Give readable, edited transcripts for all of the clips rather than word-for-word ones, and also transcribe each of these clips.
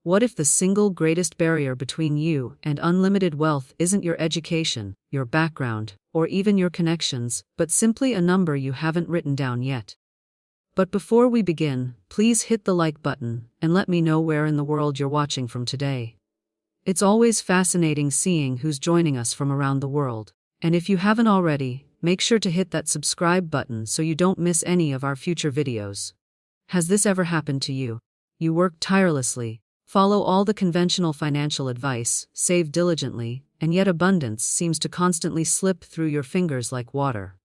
What if the single greatest barrier between you and unlimited wealth isn't your education, your background, or even your connections, but simply a number you haven't written down yet? But before we begin, please hit the like button and let me know where in the world you're watching from today. It's always fascinating seeing who's joining us from around the world. And if you haven't already, make sure to hit that subscribe button so you don't miss any of our future videos. Has this ever happened to you? You work tirelessly, follow all the conventional financial advice, save diligently, and yet abundance seems to constantly slip through your fingers like water.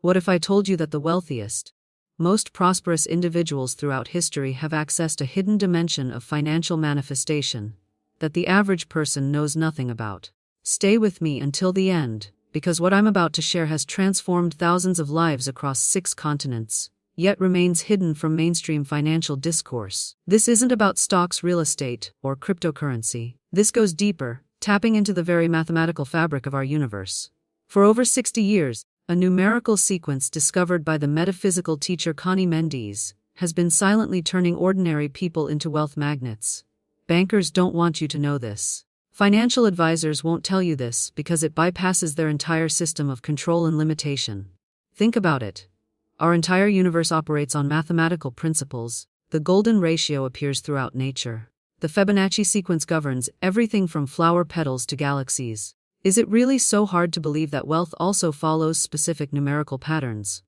What if I told you that the wealthiest, most prosperous individuals throughout history have accessed a hidden dimension of financial manifestation that the average person knows nothing about? Stay with me until the end, because what I'm about to share has transformed thousands of lives across 6 continents, yet remains hidden from mainstream financial discourse. This isn't about stocks, real estate, or cryptocurrency. This goes deeper, tapping into the very mathematical fabric of our universe. For over 60 years, a numerical sequence discovered by the metaphysical teacher Connie Mendes has been silently turning ordinary people into wealth magnets. Bankers don't want you to know this. Financial advisors won't tell you this because it bypasses their entire system of control and limitation. Think about it. Our entire universe operates on mathematical principles. The golden ratio appears throughout nature. The Fibonacci sequence governs everything from flower petals to galaxies. Is it really so hard to believe that wealth also follows specific numerical patterns?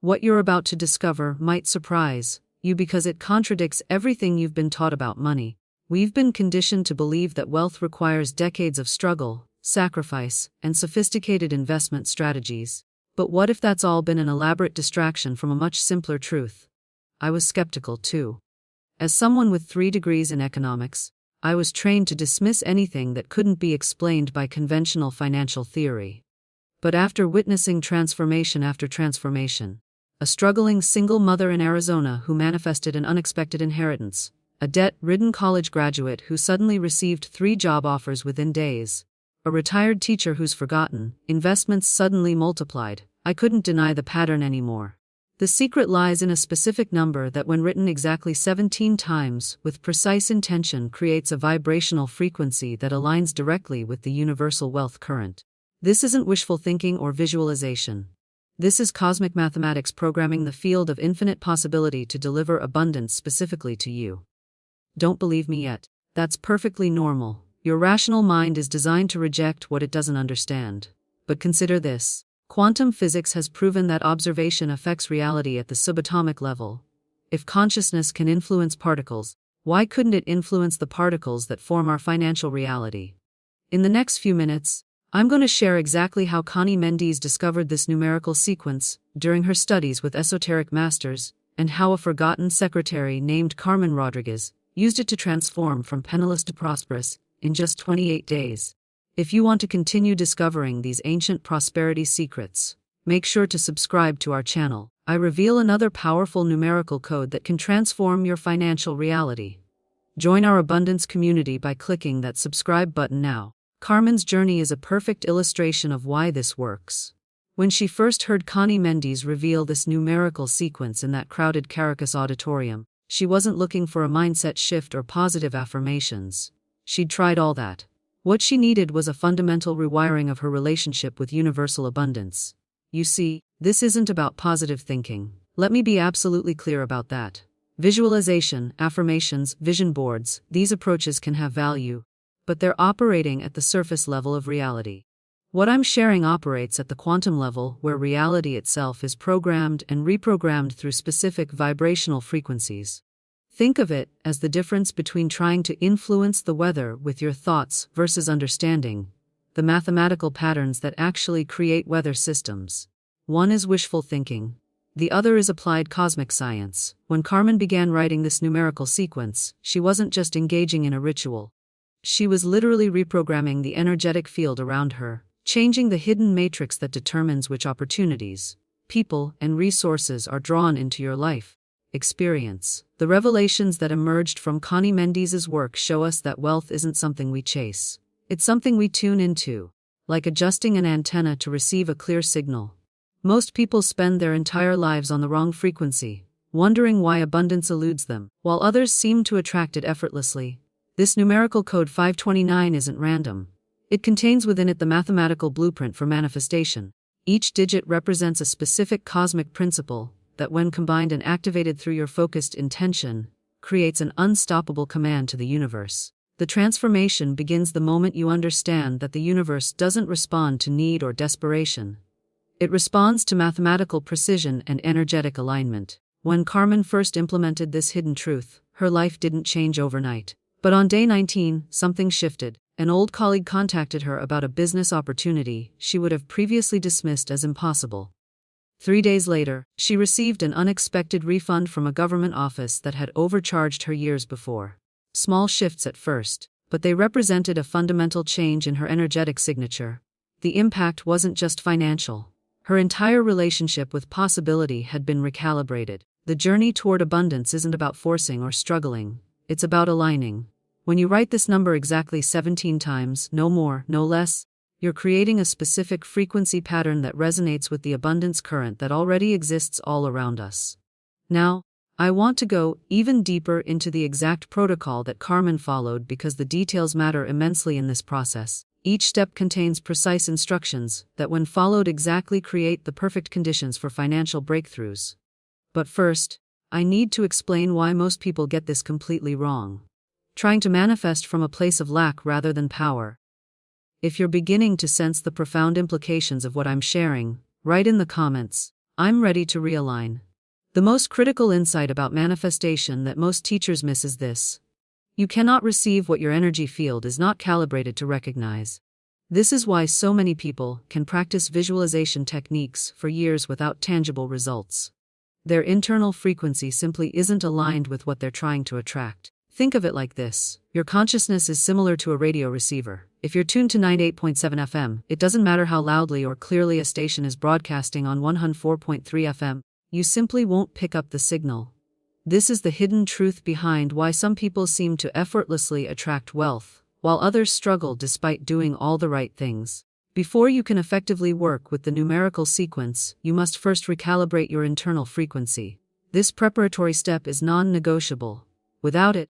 What you're about to discover might surprise you because it contradicts everything you've been taught about money. We've been conditioned to believe that wealth requires decades of struggle, sacrifice, and sophisticated investment strategies. But what if that's all been an elaborate distraction from a much simpler truth? I was skeptical too. As someone with 3 degrees in economics, I was trained to dismiss anything that couldn't be explained by conventional financial theory. But after witnessing transformation after transformation, a struggling single mother in Arizona who manifested an unexpected inheritance, a debt-ridden college graduate who suddenly received 3 job offers within days, a retired teacher whose forgotten investments suddenly multiplied, I couldn't deny the pattern anymore. The secret lies in a specific number that, when written exactly 17 times with precise intention, creates a vibrational frequency that aligns directly with the universal wealth current. This isn't wishful thinking or visualization. This is cosmic mathematics programming the field of infinite possibility to deliver abundance specifically to you. Don't believe me yet? That's perfectly normal. Your rational mind is designed to reject what it doesn't understand. But consider this. Quantum physics has proven that observation affects reality at the subatomic level. If consciousness can influence particles, why couldn't it influence the particles that form our financial reality? In the next few minutes, I'm going to share exactly how Connie Mendes discovered this numerical sequence during her studies with esoteric masters, and how a forgotten secretary named Carmen Rodriguez used it to transform from penniless to prosperous in just 28 days. If you want to continue discovering these ancient prosperity secrets, make sure to subscribe to our channel. I reveal another powerful numerical code that can transform your financial reality. Join our abundance community by clicking that subscribe button now. Carmen's journey is a perfect illustration of why this works. When she first heard Connie Mendes reveal this numerical sequence in that crowded Caracas auditorium, she wasn't looking for a mindset shift or positive affirmations. She'd tried all that. What she needed was a fundamental rewiring of her relationship with universal abundance. You see, this isn't about positive thinking. Let me be absolutely clear about that. Visualization, affirmations, vision boards, these approaches can have value, but they're operating at the surface level of reality. What I'm sharing operates at the quantum level, where reality itself is programmed and reprogrammed through specific vibrational frequencies. Think of it as the difference between trying to influence the weather with your thoughts versus understanding the mathematical patterns that actually create weather systems. One is wishful thinking. The other is applied cosmic science. When Carmen began writing this numerical sequence, she wasn't just engaging in a ritual. She was literally reprogramming the energetic field around her, changing the hidden matrix that determines which opportunities, people, and resources are drawn into your life. Experience. The revelations that emerged from Connie Mendes' work show us that wealth isn't something we chase. It's something we tune into, like adjusting an antenna to receive a clear signal. Most people spend their entire lives on the wrong frequency, wondering why abundance eludes them, while others seem to attract it effortlessly. This numerical code 529 isn't random. It contains within it the mathematical blueprint for manifestation. Each digit represents a specific cosmic principle that, when combined and activated through your focused intention, creates an unstoppable command to the universe. The transformation begins the moment you understand that the universe doesn't respond to need or desperation. It responds to mathematical precision and energetic alignment. When Carmen first implemented this hidden truth, her life didn't change overnight. But on day 19, something shifted. An old colleague contacted her about a business opportunity she would have previously dismissed as impossible. 3 days later, she received an unexpected refund from a government office that had overcharged her years before. Small shifts at first, but they represented a fundamental change in her energetic signature. The impact wasn't just financial. Her entire relationship with possibility had been recalibrated. The journey toward abundance isn't about forcing or struggling, it's about aligning. When you write this number exactly 17 times, no more, no less, you're creating a specific frequency pattern that resonates with the abundance current that already exists all around us. Now, I want to go even deeper into the exact protocol that Carmen followed because the details matter immensely in this process. Each step contains precise instructions that, when followed exactly, create the perfect conditions for financial breakthroughs. But first, I need to explain why most people get this completely wrong. Trying to manifest from a place of lack rather than power. If you're beginning to sense the profound implications of what I'm sharing, write in the comments, "I'm ready to realign." The most critical insight about manifestation that most teachers miss is this: you cannot receive what your energy field is not calibrated to recognize. This is why so many people can practice visualization techniques for years without tangible results. Their internal frequency simply isn't aligned with what they're trying to attract. Think of it like this: your consciousness is similar to a radio receiver. If you're tuned to 98.7 FM, it doesn't matter how loudly or clearly a station is broadcasting on 104.3 FM, you simply won't pick up the signal. This is the hidden truth behind why some people seem to effortlessly attract wealth, while others struggle despite doing all the right things. Before you can effectively work with the numerical sequence, you must first recalibrate your internal frequency. This preparatory step is non-negotiable. Without it,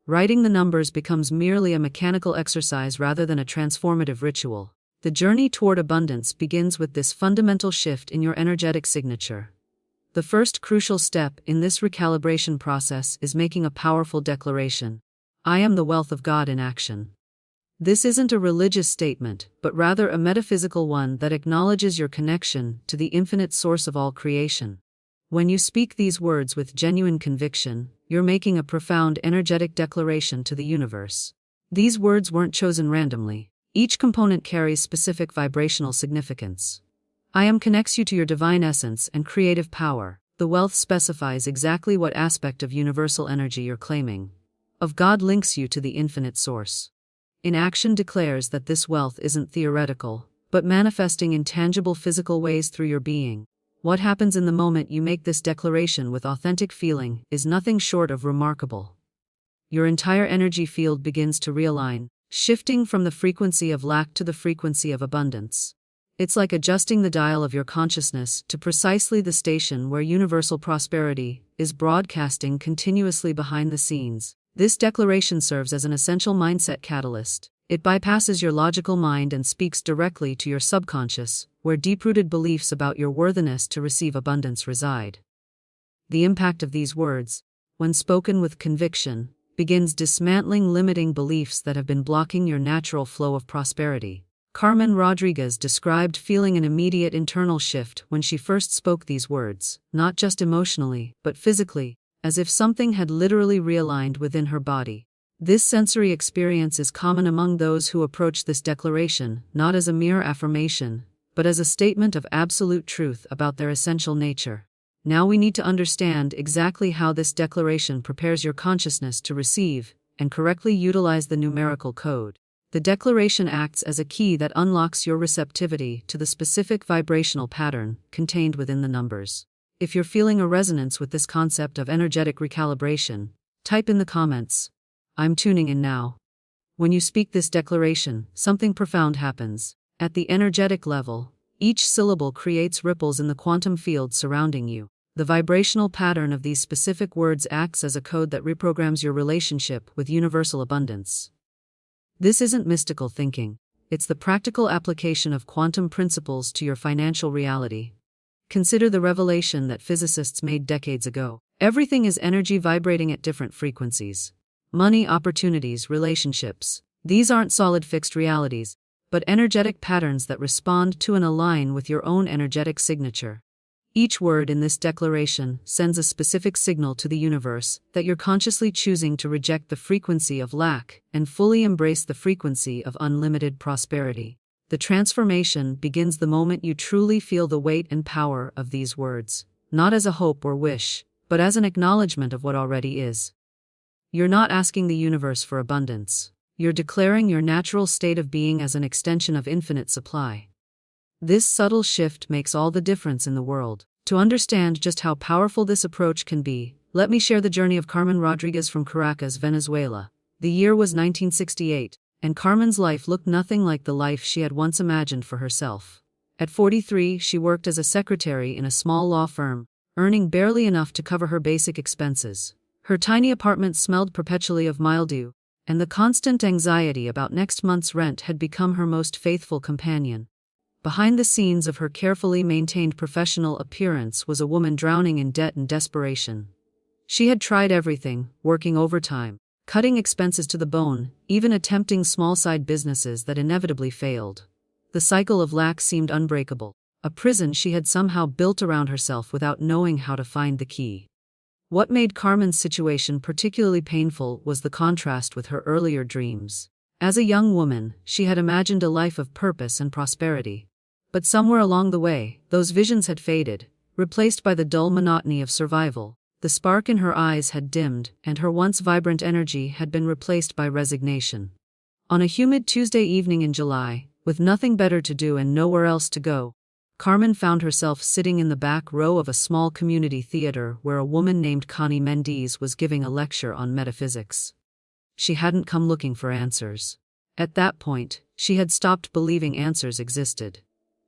writing the numbers becomes merely a mechanical exercise rather than a transformative ritual. The journey toward abundance begins with this fundamental shift in your energetic signature. The first crucial step in this recalibration process is making a powerful declaration: I am the wealth of God in action. This isn't a religious statement, but rather a metaphysical one that acknowledges your connection to the infinite source of all creation. When you speak these words with genuine conviction, you're making a profound energetic declaration to the universe. These words weren't chosen randomly. Each component carries specific vibrational significance. I am connects you to your divine essence and creative power. The wealth specifies exactly what aspect of universal energy you're claiming. Of God links you to the infinite source. In action declares that this wealth isn't theoretical, but manifesting in tangible physical ways through your being. What happens in the moment you make this declaration with authentic feeling is nothing short of remarkable. Your entire energy field begins to realign, shifting from the frequency of lack to the frequency of abundance. It's like adjusting the dial of your consciousness to precisely the station where universal prosperity is broadcasting continuously behind the scenes. This declaration serves as an essential mindset catalyst. It bypasses your logical mind and speaks directly to your subconscious, where deep-rooted beliefs about your worthiness to receive abundance reside. The impact of these words, when spoken with conviction, begins dismantling limiting beliefs that have been blocking your natural flow of prosperity. Carmen Rodriguez described feeling an immediate internal shift when she first spoke these words, not just emotionally, but physically, as if something had literally realigned within her body. This sensory experience is common among those who approach this declaration not as a mere affirmation, but as a statement of absolute truth about their essential nature. Now we need to understand exactly how this declaration prepares your consciousness to receive and correctly utilize the numerical code. The declaration acts as a key that unlocks your receptivity to the specific vibrational pattern contained within the numbers. If you're feeling a resonance with this concept of energetic recalibration, type in the comments, "I'm tuning in now." When you speak this declaration, something profound happens. At the energetic level, each syllable creates ripples in the quantum field surrounding you. The vibrational pattern of these specific words acts as a code that reprograms your relationship with universal abundance. This isn't mystical thinking. It's the practical application of quantum principles to your financial reality. Consider the revelation that physicists made decades ago. Everything is energy vibrating at different frequencies. Money, opportunities, relationships. These aren't solid fixed realities, but energetic patterns that respond to and align with your own energetic signature. Each word in this declaration sends a specific signal to the universe that you're consciously choosing to reject the frequency of lack and fully embrace the frequency of unlimited prosperity. The transformation begins the moment you truly feel the weight and power of these words, not as a hope or wish, but as an acknowledgement of what already is. You're not asking the universe for abundance. You're declaring your natural state of being as an extension of infinite supply. This subtle shift makes all the difference in the world. To understand just how powerful this approach can be, let me share the journey of Carmen Rodriguez from Caracas, Venezuela. The year was 1968, and Carmen's life looked nothing like the life she had once imagined for herself. At 43, she worked as a secretary in a small law firm, earning barely enough to cover her basic expenses. Her tiny apartment smelled perpetually of mildew, and the constant anxiety about next month's rent had become her most faithful companion. Behind the scenes of her carefully maintained professional appearance was a woman drowning in debt and desperation. She had tried everything, working overtime, cutting expenses to the bone, even attempting small side businesses that inevitably failed. The cycle of lack seemed unbreakable, a prison she had somehow built around herself without knowing how to find the key. What made Carmen's situation particularly painful was the contrast with her earlier dreams. As a young woman, she had imagined a life of purpose and prosperity. But somewhere along the way, those visions had faded, replaced by the dull monotony of survival. The spark in her eyes had dimmed, and her once vibrant energy had been replaced by resignation. On a humid Tuesday evening in July, with nothing better to do and nowhere else to go, Carmen found herself sitting in the back row of a small community theater where a woman named Connie Mendes was giving a lecture on metaphysics. She hadn't come looking for answers. At that point, she had stopped believing answers existed.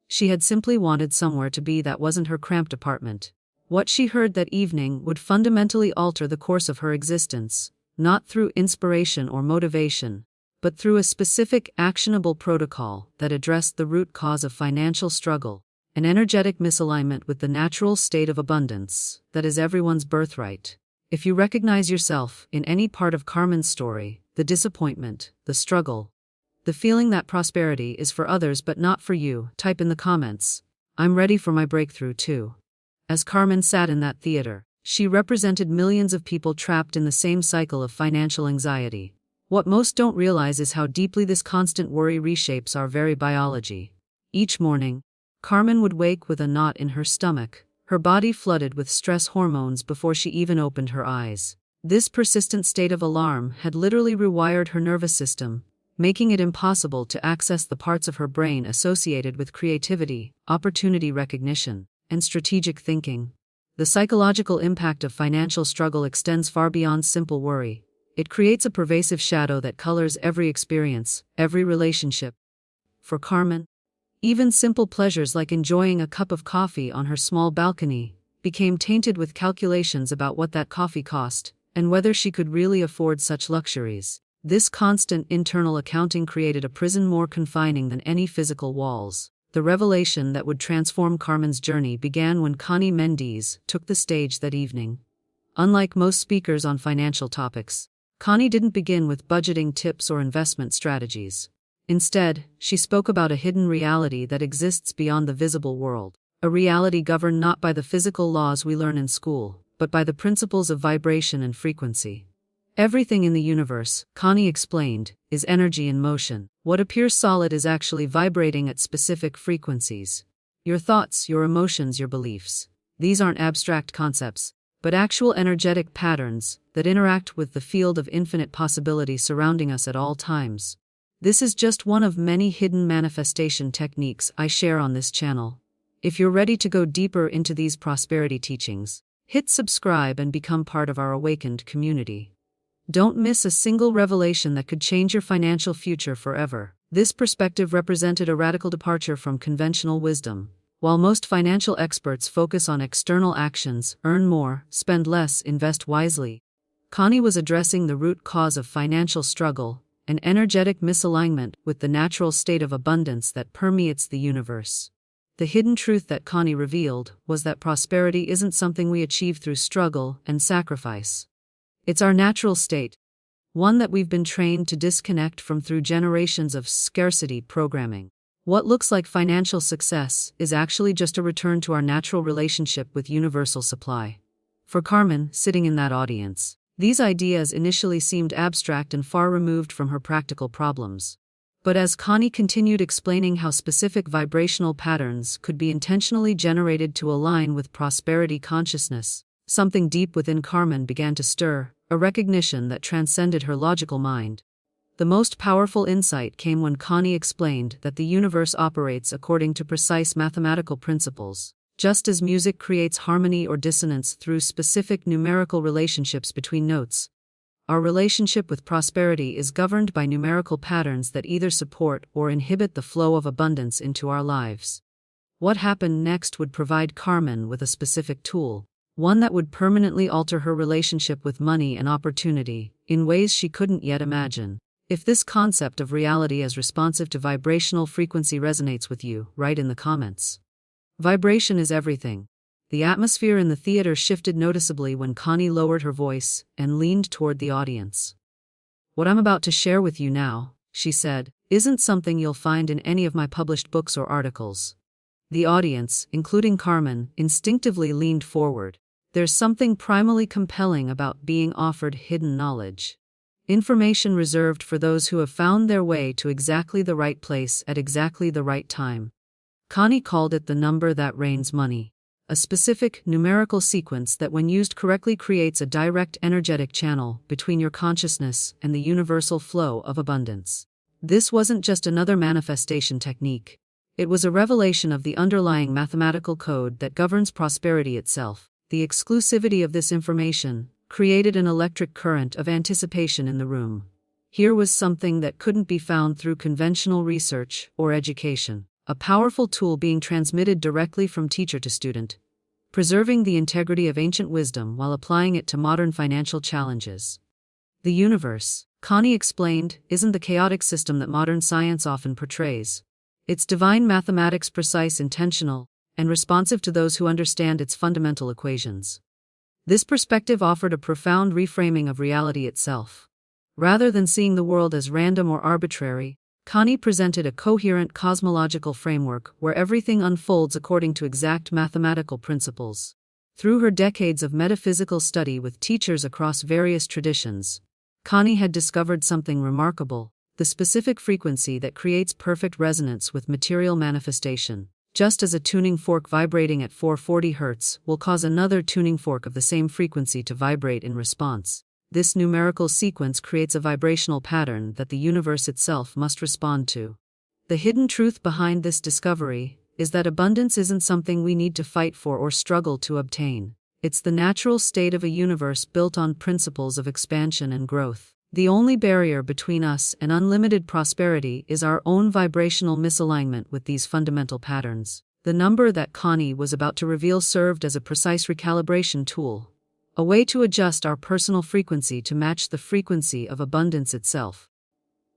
She had simply wanted somewhere to be that wasn't her cramped apartment. What she heard that evening would fundamentally alter the course of her existence, not through inspiration or motivation, but through a specific actionable protocol that addressed the root cause of financial struggle, an energetic misalignment with the natural state of abundance that is everyone's birthright. If you recognize yourself in any part of Carmen's story, the disappointment, the struggle, the feeling that prosperity is for others but not for you, type in the comments, "I'm ready for my breakthrough too." As Carmen sat in that theater, she represented millions of people trapped in the same cycle of financial anxiety. What most don't realize is how deeply this constant worry reshapes our very biology. Each morning, Carmen would wake with a knot in her stomach, her body flooded with stress hormones before she even opened her eyes. This persistent state of alarm had literally rewired her nervous system, making it impossible to access the parts of her brain associated with creativity, opportunity recognition, and strategic thinking. The psychological impact of financial struggle extends far beyond simple worry. It creates a pervasive shadow that colors every experience, every relationship. For Carmen, even simple pleasures like enjoying a cup of coffee on her small balcony became tainted with calculations about what that coffee cost and whether she could really afford such luxuries. This constant internal accounting created a prison more confining than any physical walls. The revelation that would transform Carmen's journey began when Connie Mendes took the stage that evening. Unlike most speakers on financial topics, Connie didn't begin with budgeting tips or investment strategies. Instead, she spoke about a hidden reality that exists beyond the visible world, a reality governed not by the physical laws we learn in school, but by the principles of vibration and frequency. Everything in the universe, Connie explained, is energy in motion. What appears solid is actually vibrating at specific frequencies. Your thoughts, your emotions, your beliefs. These aren't abstract concepts, but actual energetic patterns that interact with the field of infinite possibility surrounding us at all times. This is just one of many hidden manifestation techniques I share on this channel. If you're ready to go deeper into these prosperity teachings, hit subscribe and become part of our awakened community. Don't miss a single revelation that could change your financial future forever. This perspective represented a radical departure from conventional wisdom. While most financial experts focus on external actions, earn more, spend less, invest wisely, Connie was addressing the root cause of financial struggle, an energetic misalignment with the natural state of abundance that permeates the universe. The hidden truth that Connie revealed was that prosperity isn't something we achieve through struggle and sacrifice. It's our natural state, one that we've been trained to disconnect from through generations of scarcity programming. What looks like financial success is actually just a return to our natural relationship with universal supply. For Carmen, sitting in that audience, these ideas initially seemed abstract and far removed from her practical problems. But as Connie continued explaining how specific vibrational patterns could be intentionally generated to align with prosperity consciousness, something deep within Carmen began to stir, a recognition that transcended her logical mind. The most powerful insight came when Connie explained that the universe operates according to precise mathematical principles. Just as music creates harmony or dissonance through specific numerical relationships between notes, our relationship with prosperity is governed by numerical patterns that either support or inhibit the flow of abundance into our lives. What happened next would provide Carmen with a specific tool, one that would permanently alter her relationship with money and opportunity, in ways she couldn't yet imagine. If this concept of reality as responsive to vibrational frequency resonates with you, write in the comments. Vibration is everything. The atmosphere in the theater shifted noticeably when Connie lowered her voice and leaned toward the audience. What I'm about to share with you now, she said, isn't something you'll find in any of my published books or articles. The audience, including Carmen, instinctively leaned forward. There's something primally compelling about being offered hidden knowledge. Information reserved for those who have found their way to exactly the right place at exactly the right time. Connie called it the number that rains money. A specific, numerical sequence that when used correctly creates a direct energetic channel between your consciousness and the universal flow of abundance. This wasn't just another manifestation technique. It was a revelation of the underlying mathematical code that governs prosperity itself. The exclusivity of this information created an electric current of anticipation in the room. Here was something that couldn't be found through conventional research or education. A powerful tool being transmitted directly from teacher to student, preserving the integrity of ancient wisdom while applying it to modern financial challenges. The universe, Connie explained, isn't the chaotic system that modern science often portrays. It's divine mathematics, precise, intentional, and responsive to those who understand its fundamental equations. This perspective offered a profound reframing of reality itself. Rather than seeing the world as random or arbitrary, Connie presented a coherent cosmological framework where everything unfolds according to exact mathematical principles. Through her decades of metaphysical study with teachers across various traditions, Connie had discovered something remarkable: the specific frequency that creates perfect resonance with material manifestation. Just as a tuning fork vibrating at 440 Hz will cause another tuning fork of the same frequency to vibrate in response, this numerical sequence creates a vibrational pattern that the universe itself must respond to. The hidden truth behind this discovery is that abundance isn't something we need to fight for or struggle to obtain. It's the natural state of a universe built on principles of expansion and growth. The only barrier between us and unlimited prosperity is our own vibrational misalignment with these fundamental patterns. The number that Connie was about to reveal served as a precise recalibration tool, a way to adjust our personal frequency to match the frequency of abundance itself.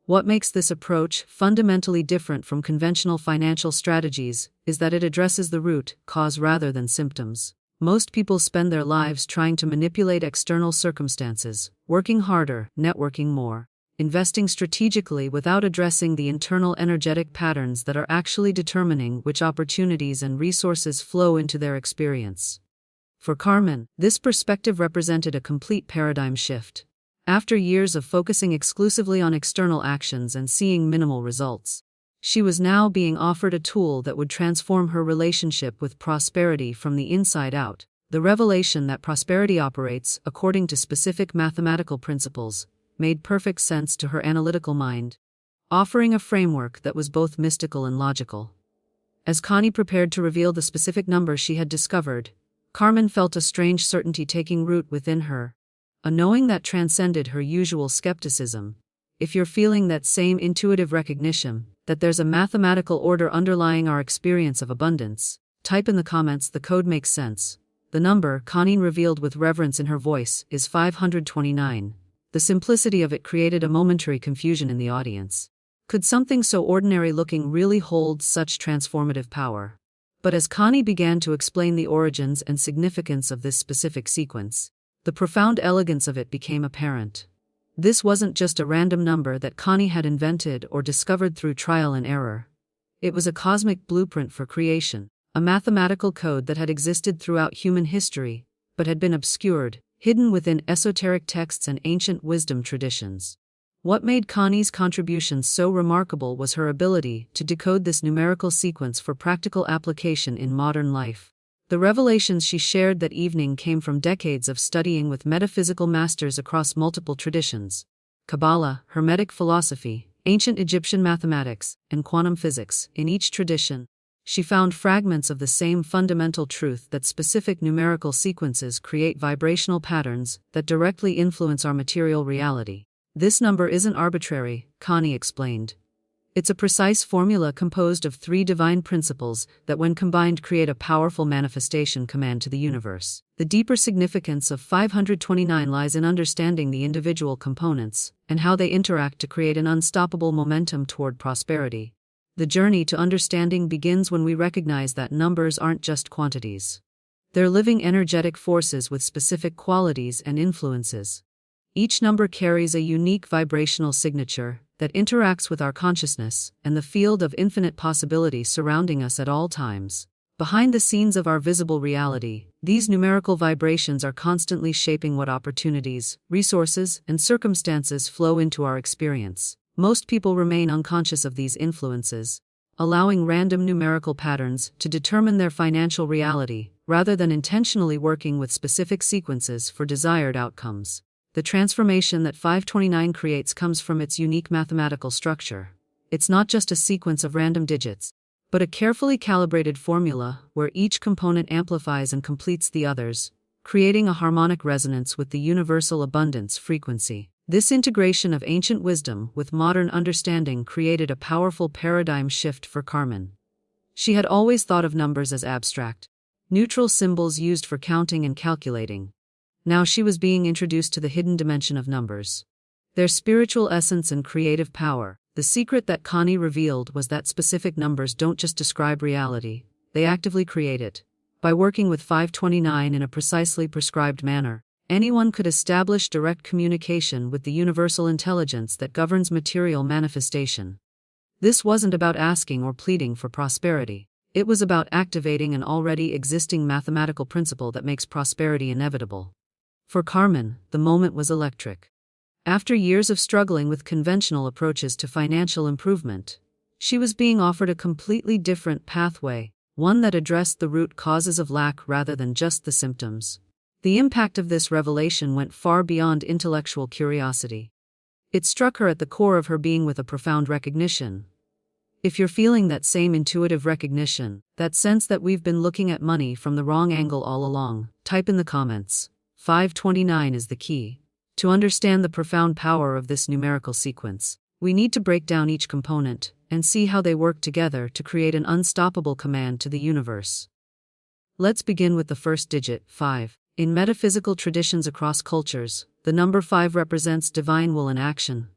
What makes this approach fundamentally different from conventional financial strategies is that it addresses the root cause rather than symptoms. Most people spend their lives trying to manipulate external circumstances, working harder, networking more, investing strategically without addressing the internal energetic patterns that are actually determining which opportunities and resources flow into their experience. For Carmen, this perspective represented a complete paradigm shift. After years of focusing exclusively on external actions and seeing minimal results, she was now being offered a tool that would transform her relationship with prosperity from the inside out. The revelation that prosperity operates according to specific mathematical principles made perfect sense to her analytical mind, offering a framework that was both mystical and logical. As Connie prepared to reveal the specific number she had discovered, Carmen felt a strange certainty taking root within her, a knowing that transcended her usual skepticism. If you're feeling that same intuitive recognition, that there's a mathematical order underlying our experience of abundance, Type in the comments the code makes sense. The number, Connie revealed with reverence in her voice, is 529. The simplicity of it created a momentary confusion in the audience. Could something so ordinary looking really hold such transformative power? But as Connie began to explain the origins and significance of this specific sequence, the profound elegance of it became apparent. This wasn't just a random number that Connie had invented or discovered through trial and error. It was a cosmic blueprint for creation, a mathematical code that had existed throughout human history, but had been obscured, hidden within esoteric texts and ancient wisdom traditions. What made Connie's contribution so remarkable was her ability to decode this numerical sequence for practical application in modern life. The revelations she shared that evening came from decades of studying with metaphysical masters across multiple traditions: Kabbalah, Hermetic philosophy, ancient Egyptian mathematics, and quantum physics. In each tradition, she found fragments of the same fundamental truth that specific numerical sequences create vibrational patterns that directly influence our material reality. This number isn't arbitrary, Connie explained. It's a precise formula composed of 3 divine principles that when combined create a powerful manifestation command to the universe. The deeper significance of 529 lies in understanding the individual components and how they interact to create an unstoppable momentum toward prosperity. The journey to understanding begins when we recognize that numbers aren't just quantities. They're living energetic forces with specific qualities and influences. Each number carries a unique vibrational signature that interacts with our consciousness and the field of infinite possibility surrounding us at all times. Behind the scenes of our visible reality, these numerical vibrations are constantly shaping what opportunities, resources, and circumstances flow into our experience. Most people remain unconscious of these influences, allowing random numerical patterns to determine their financial reality, rather than intentionally working with specific sequences for desired outcomes. The transformation that 529 creates comes from its unique mathematical structure. It's not just a sequence of random digits, but a carefully calibrated formula where each component amplifies and completes the others, creating a harmonic resonance with the universal abundance frequency. This integration of ancient wisdom with modern understanding created a powerful paradigm shift for Carmen. She had always thought of numbers as abstract, neutral symbols used for counting and calculating. Now she was being introduced to the hidden dimension of numbers, their spiritual essence and creative power. The secret that Connie revealed was that specific numbers don't just describe reality, they actively create it. By working with 529 in a precisely prescribed manner, anyone could establish direct communication with the universal intelligence that governs material manifestation. This wasn't about asking or pleading for prosperity. It was about activating an already existing mathematical principle that makes prosperity inevitable. For Carmen, the moment was electric. After years of struggling with conventional approaches to financial improvement, she was being offered a completely different pathway, one that addressed the root causes of lack rather than just the symptoms. The impact of this revelation went far beyond intellectual curiosity. It struck her at the core of her being with a profound recognition. If you're feeling that same intuitive recognition, that sense that we've been looking at money from the wrong angle all along, type in the comments. 529 is the key. To understand the profound power of this numerical sequence, we need to break down each component and see how they work together to create an unstoppable command to the universe. Let's begin with the first digit, 5. In metaphysical traditions across cultures, the number 5 represents divine will in action.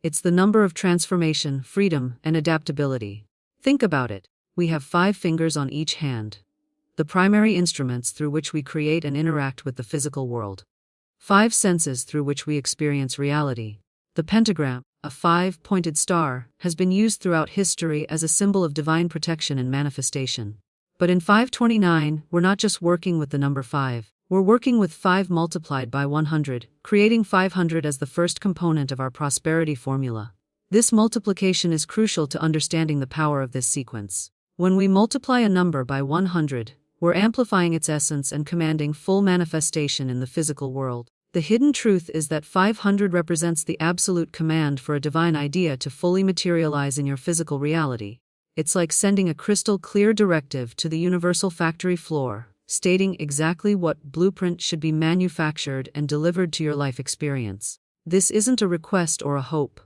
It's the number of transformation, freedom, and adaptability. Think about it. We have 5 fingers on each hand, the primary instruments through which we create and interact with the physical world. 5 senses through which we experience reality. The pentagram, a 5-pointed star, has been used throughout history as a symbol of divine protection and manifestation. But in 529, we're not just working with the number 5, we're working with 5 multiplied by 100, creating 500 as the first component of our prosperity formula. This multiplication is crucial to understanding the power of this sequence. When we multiply a number by 100, we're amplifying its essence and commanding full manifestation in the physical world. The hidden truth is that 500 represents the absolute command for a divine idea to fully materialize in your physical reality. It's like sending a crystal-clear directive to the universal factory floor, stating exactly what blueprint should be manufactured and delivered to your life experience. This isn't a request or a hope.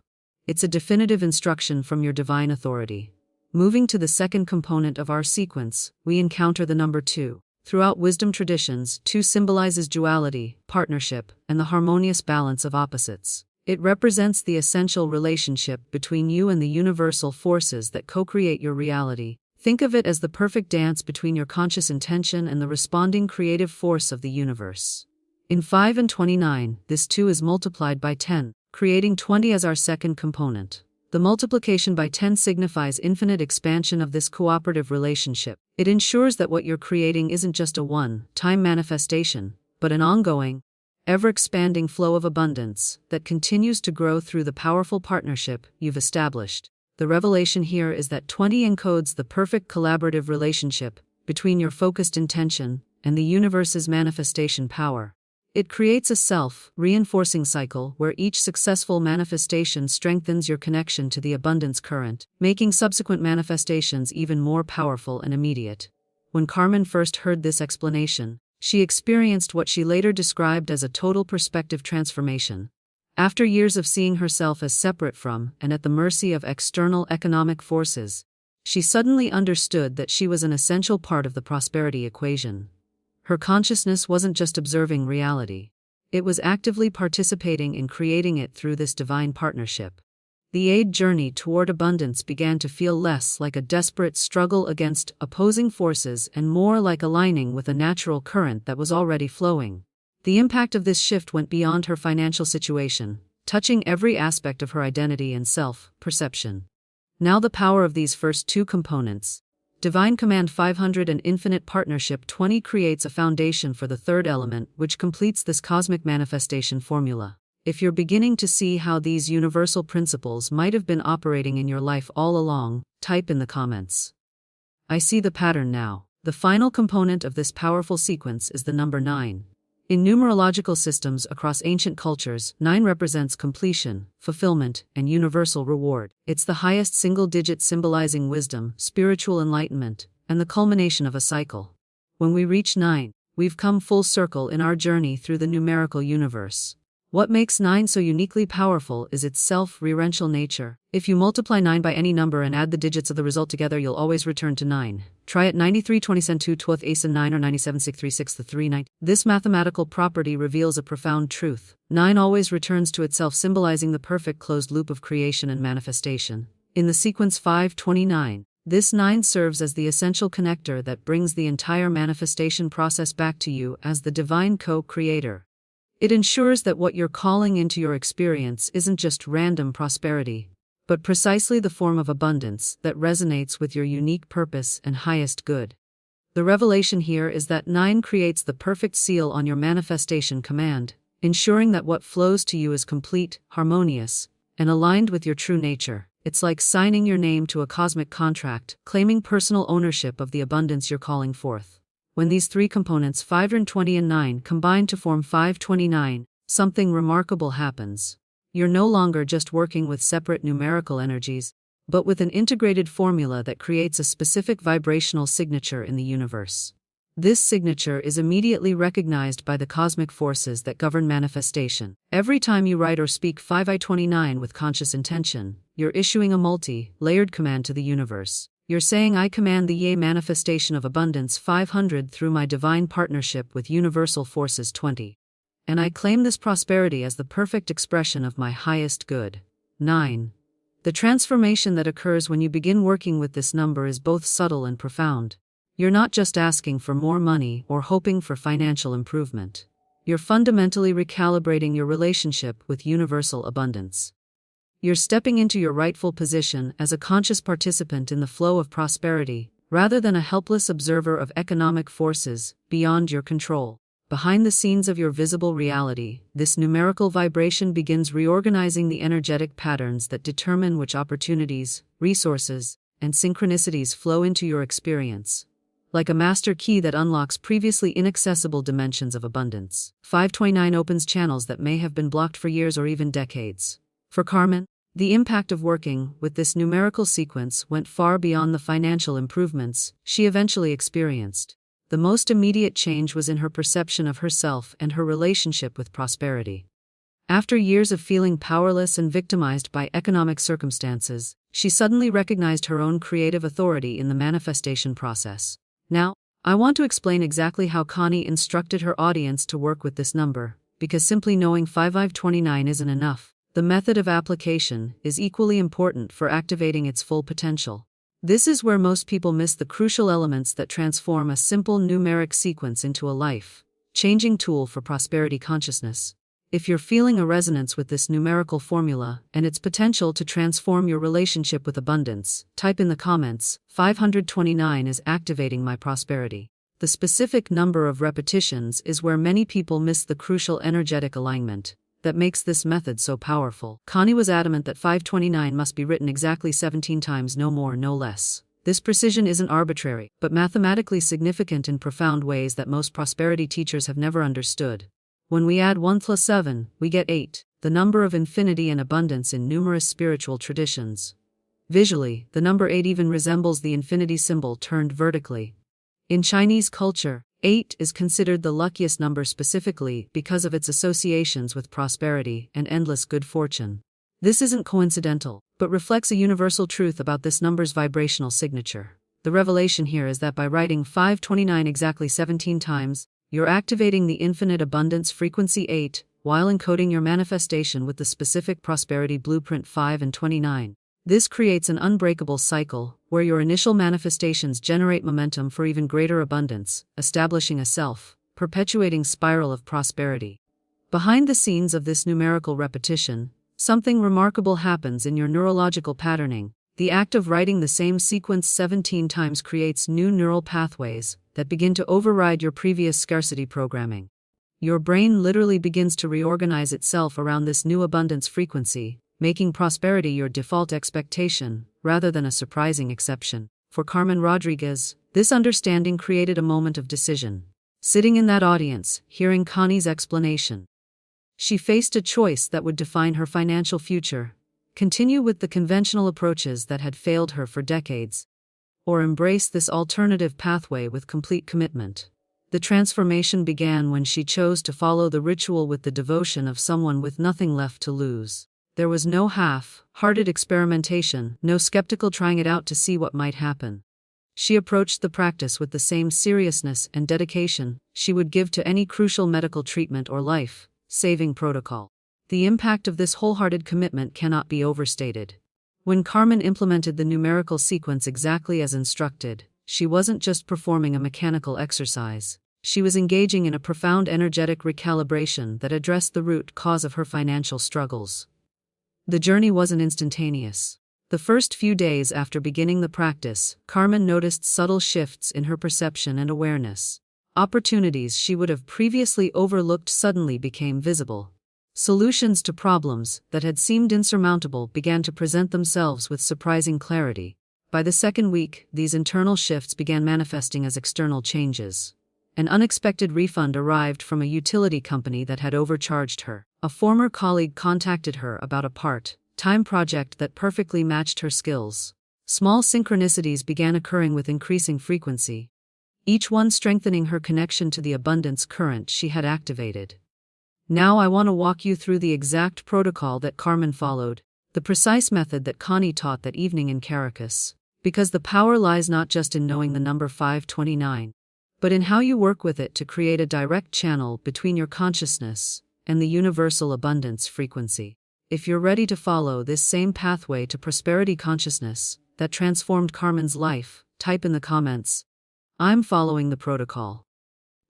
It's a definitive instruction from your divine authority. Moving to the second component of our sequence, we encounter the number 2. Throughout wisdom traditions, 2 symbolizes duality, partnership, and the harmonious balance of opposites. It represents the essential relationship between you and the universal forces that co-create your reality. Think of it as the perfect dance between your conscious intention and the responding creative force of the universe. In 5 and 29, this 2 is multiplied by 10, creating 20 as our second component. The multiplication by 10 signifies infinite expansion of this cooperative relationship. It ensures that what you're creating isn't just a one-time manifestation, but an ongoing, ever-expanding flow of abundance that continues to grow through the powerful partnership you've established. The revelation here is that 20 encodes the perfect collaborative relationship between your focused intention and the universe's manifestation power. It creates a self-reinforcing cycle where each successful manifestation strengthens your connection to the abundance current, making subsequent manifestations even more powerful and immediate. When Carmen first heard this explanation, she experienced what she later described as a total perspective transformation. After years of seeing herself as separate from and at the mercy of external economic forces, she suddenly understood that she was an essential part of the prosperity equation. Her consciousness wasn't just observing reality. It was actively participating in creating it through this divine partnership. The aid journey toward abundance began to feel less like a desperate struggle against opposing forces and more like aligning with a natural current that was already flowing. The impact of this shift went beyond her financial situation, touching every aspect of her identity and self-perception. Now the power of these first 2 components, Divine Command 500 and Infinite Partnership 20, creates a foundation for the third element, which completes this cosmic manifestation formula. If you're beginning to see how these universal principles might have been operating in your life all along, type in the comments. I see the pattern now. The final component of this powerful sequence is the number 9. In numerological systems across ancient cultures, 9 represents completion, fulfillment, and universal reward. It's the highest single digit symbolizing wisdom, spiritual enlightenment, and the culmination of a cycle. When we reach 9, we've come full circle in our journey through the numerical universe. What makes 9 so uniquely powerful is its self-referential nature. If you multiply 9 by any number and add the digits of the result together, you'll always return to 9. Try it 93 20 2 12 ace and 9 or 97 6 3 6 3 9. This mathematical property reveals a profound truth. 9 always returns to itself, symbolizing the perfect closed loop of creation and manifestation. In the sequence 529, this 9 serves as the essential connector that brings the entire manifestation process back to you as the divine co-creator. It ensures that what you're calling into your experience isn't just random prosperity, but precisely the form of abundance that resonates with your unique purpose and highest good. The revelation here is that 9 creates the perfect seal on your manifestation command, ensuring that what flows to you is complete, harmonious, and aligned with your true nature. It's like signing your name to a cosmic contract, claiming personal ownership of the abundance you're calling forth. When these 3 components, 520 and 9, combine to form 529, something remarkable happens. You're no longer just working with separate numerical energies, but with an integrated formula that creates a specific vibrational signature in the universe. This signature is immediately recognized by the cosmic forces that govern manifestation. Every time you write or speak 5I29 with conscious intention, you're issuing a multi-layered command to the universe. You're saying, I command the manifestation of abundance 500 through my divine partnership with universal forces 20. And I claim this prosperity as the perfect expression of my highest good. 9. The transformation that occurs when you begin working with this number is both subtle and profound. You're not just asking for more money or hoping for financial improvement. You're fundamentally recalibrating your relationship with universal abundance. You're stepping into your rightful position as a conscious participant in the flow of prosperity, rather than a helpless observer of economic forces beyond your control. Behind the scenes of your visible reality, this numerical vibration begins reorganizing the energetic patterns that determine which opportunities, resources, and synchronicities flow into your experience. Like a master key that unlocks previously inaccessible dimensions of abundance, 529 opens channels that may have been blocked for years or even decades. For Carmen, the impact of working with this numerical sequence went far beyond the financial improvements she eventually experienced. The most immediate change was in her perception of herself and her relationship with prosperity. After years of feeling powerless and victimized by economic circumstances, she suddenly recognized her own creative authority in the manifestation process. Now, I want to explain exactly how Connie instructed her audience to work with this number, because simply knowing 5529 isn't enough. The method of application is equally important for activating its full potential. This is where most people miss the crucial elements that transform a simple numeric sequence into a life-changing tool for prosperity consciousness. If you're feeling a resonance with this numerical formula and its potential to transform your relationship with abundance, type in the comments, 529 is activating my prosperity. The specific number of repetitions is where many people miss the crucial energetic alignment that makes this method so powerful. Connie was adamant that 529 must be written exactly 17 times, no more, no less. This precision isn't arbitrary, but mathematically significant in profound ways that most prosperity teachers have never understood. When we add 1 plus 7, we get 8, the number of infinity and abundance in numerous spiritual traditions. Visually, the number 8 even resembles the infinity symbol turned vertically. In Chinese culture, 8 is considered the luckiest number specifically because of its associations with prosperity and endless good fortune. This isn't coincidental, but reflects a universal truth about this number's vibrational signature. The revelation here is that by writing 529 exactly 17 times, you're activating the infinite abundance frequency 8, while encoding your manifestation with the specific prosperity blueprint 5 and 29. This creates an unbreakable cycle, where your initial manifestations generate momentum for even greater abundance, establishing a self-perpetuating spiral of prosperity. Behind the scenes of this numerical repetition, something remarkable happens in your neurological patterning. The act of writing the same sequence 17 times creates new neural pathways that begin to override your previous scarcity programming. Your brain literally begins to reorganize itself around this new abundance frequency, making prosperity your default expectation, rather than a surprising exception. For Carmen Rodriguez, this understanding created a moment of decision. Sitting in that audience, hearing Connie's explanation, she faced a choice that would define her financial future: continue with the conventional approaches that had failed her for decades, or embrace this alternative pathway with complete commitment. The transformation began when she chose to follow the ritual with the devotion of someone with nothing left to lose. There was no half-hearted experimentation, no skeptical trying it out to see what might happen. She approached the practice with the same seriousness and dedication she would give to any crucial medical treatment or life-saving protocol. The impact of this wholehearted commitment cannot be overstated. When Carmen implemented the numerical sequence exactly as instructed, she wasn't just performing a mechanical exercise. She was engaging in a profound energetic recalibration that addressed the root cause of her financial struggles. The journey wasn't instantaneous. The first few days after beginning the practice, Carmen noticed subtle shifts in her perception and awareness. Opportunities she would have previously overlooked suddenly became visible. Solutions to problems that had seemed insurmountable began to present themselves with surprising clarity. By the second week, these internal shifts began manifesting as external changes. An unexpected refund arrived from a utility company that had overcharged her. A former colleague contacted her about a part-time project that perfectly matched her skills. Small synchronicities began occurring with increasing frequency, each one strengthening her connection to the abundance current she had activated. Now I want to walk you through the exact protocol that Carmen followed, the precise method that Connie taught that evening in Caracas. Because the power lies not just in knowing the number 529, but in how you work with it to create a direct channel between your consciousness and the universal abundance frequency. If you're ready to follow this same pathway to prosperity consciousness that transformed Carmen's life, type in the comments, "I'm following the protocol."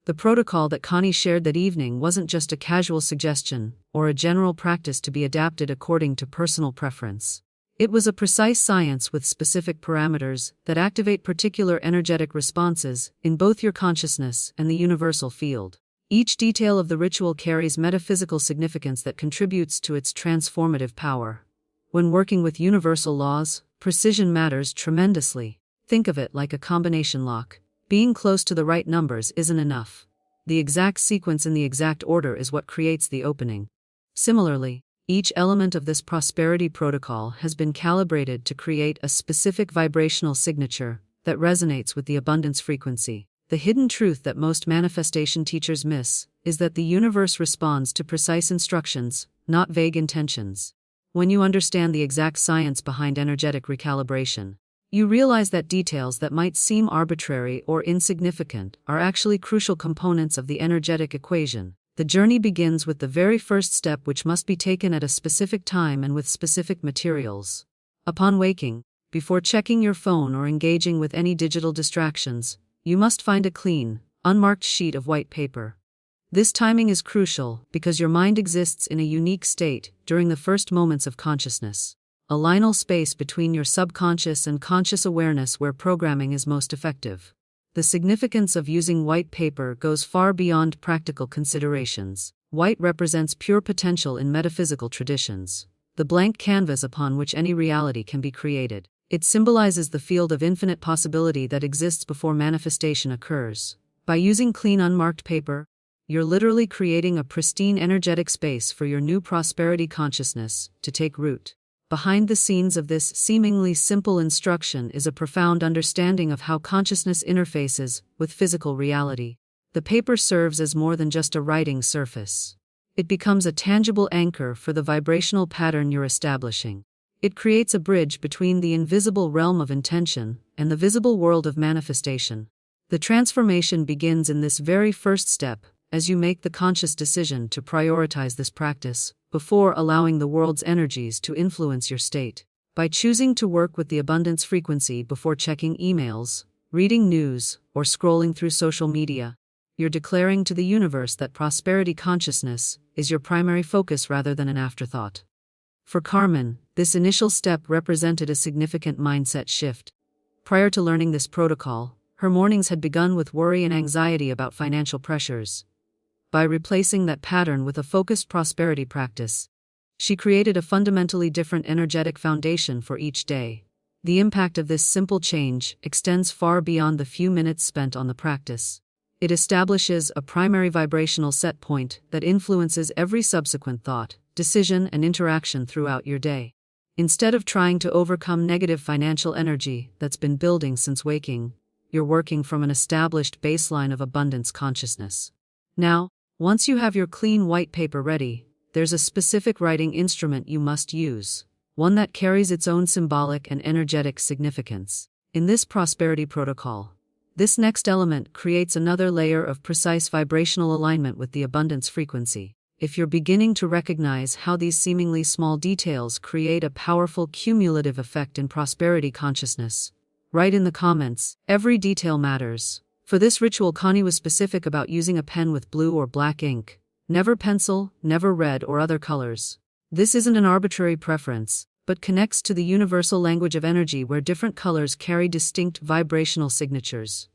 The protocol that Connie shared that evening wasn't just a casual suggestion or a general practice to be adapted according to personal preference. It was a precise science with specific parameters that activate particular energetic responses in both your consciousness and the universal field. Each detail of the ritual carries metaphysical significance that contributes to its transformative power. When working with universal laws, precision matters tremendously. Think of it like a combination lock. Being close to the right numbers isn't enough. The exact sequence in the exact order is what creates the opening. Similarly, each element of this prosperity protocol has been calibrated to create a specific vibrational signature that resonates with the abundance frequency. The hidden truth that most manifestation teachers miss is that the universe responds to precise instructions, not vague intentions. When you understand the exact science behind energetic recalibration, you realize that details that might seem arbitrary or insignificant are actually crucial components of the energetic equation. The journey begins with the very first step, which must be taken at a specific time and with specific materials. Upon waking, before checking your phone or engaging with any digital distractions, you must find a clean, unmarked sheet of white paper. This timing is crucial because your mind exists in a unique state during the first moments of consciousness, a liminal space between your subconscious and conscious awareness where programming is most effective. The significance of using white paper goes far beyond practical considerations. White represents pure potential in metaphysical traditions, the blank canvas upon which any reality can be created. It symbolizes the field of infinite possibility that exists before manifestation occurs. By using clean, unmarked paper, you're literally creating a pristine energetic space for your new prosperity consciousness to take root. Behind the scenes of this seemingly simple instruction is a profound understanding of how consciousness interfaces with physical reality. The paper serves as more than just a writing surface. It becomes a tangible anchor for the vibrational pattern you're establishing. It creates a bridge between the invisible realm of intention and the visible world of manifestation. The transformation begins in this very first step, as you make the conscious decision to prioritize this practice before allowing the world's energies to influence your state. By choosing to work with the abundance frequency before checking emails, reading news, or scrolling through social media, you're declaring to the universe that prosperity consciousness is your primary focus rather than an afterthought. For Carmen, this initial step represented a significant mindset shift. Prior to learning this protocol, her mornings had begun with worry and anxiety about financial pressures. By replacing that pattern with a focused prosperity practice, she created a fundamentally different energetic foundation for each day. The impact of this simple change extends far beyond the few minutes spent on the practice. It establishes a primary vibrational set point that influences every subsequent thought, decision, and interaction throughout your day. Instead of trying to overcome negative financial energy that's been building since waking, you're working from an established baseline of abundance consciousness. Now, once you have your clean white paper ready, there's a specific writing instrument you must use, one that carries its own symbolic and energetic significance. In this prosperity protocol, this next element creates another layer of precise vibrational alignment with the abundance frequency. If you're beginning to recognize how these seemingly small details create a powerful cumulative effect in prosperity consciousness, write in the comments. Every detail matters. For this ritual, Connie was specific about using a pen with blue or black ink. Never pencil, never red or other colors. This isn't an arbitrary preference, but connects to the universal language of energy where different colors carry distinct vibrational signatures.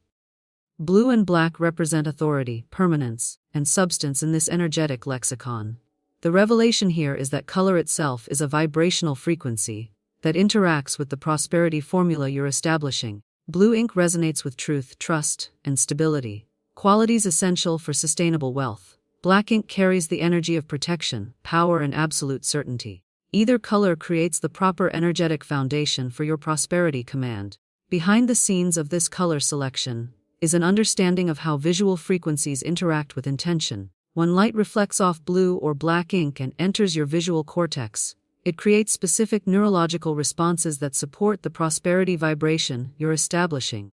Blue and black represent authority, permanence, and substance in this energetic lexicon. The revelation here is that color itself is a vibrational frequency that interacts with the prosperity formula you're establishing. Blue ink resonates with truth, trust, and stability, qualities essential for sustainable wealth. Black ink carries the energy of protection, power, and absolute certainty. Either color creates the proper energetic foundation for your prosperity command. Behind the scenes of this color selection is an understanding of how visual frequencies interact with intention. When light reflects off blue or black ink and enters your visual cortex, it creates specific neurological responses that support the prosperity vibration you're establishing.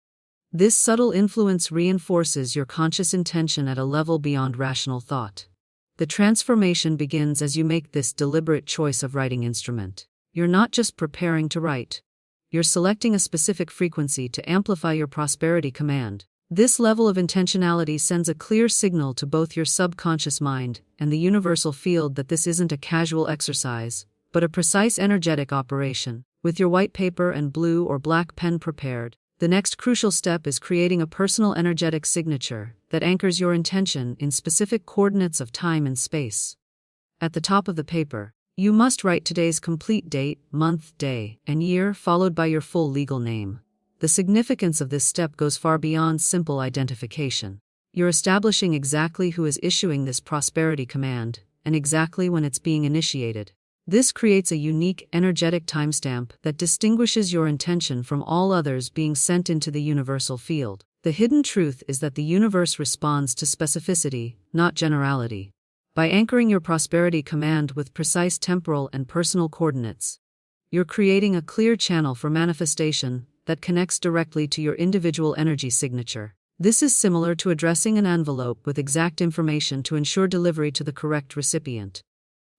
This subtle influence reinforces your conscious intention at a level beyond rational thought. The transformation begins as you make this deliberate choice of writing instrument. You're not just preparing to write. You're selecting a specific frequency to amplify your prosperity command. This level of intentionality sends a clear signal to both your subconscious mind and the universal field that this isn't a casual exercise, but a precise energetic operation. With your white paper and blue or black pen prepared, the next crucial step is creating a personal energetic signature that anchors your intention in specific coordinates of time and space. At the top of the paper, you must write today's complete date, month, day, and year, followed by your full legal name. The significance of this step goes far beyond simple identification. You're establishing exactly who is issuing this prosperity command, and exactly when it's being initiated. This creates a unique, energetic timestamp that distinguishes your intention from all others being sent into the universal field. The hidden truth is that the universe responds to specificity, not generality. By anchoring your prosperity command with precise temporal and personal coordinates, you're creating a clear channel for manifestation that connects directly to your individual energy signature. This is similar to addressing an envelope with exact information to ensure delivery to the correct recipient.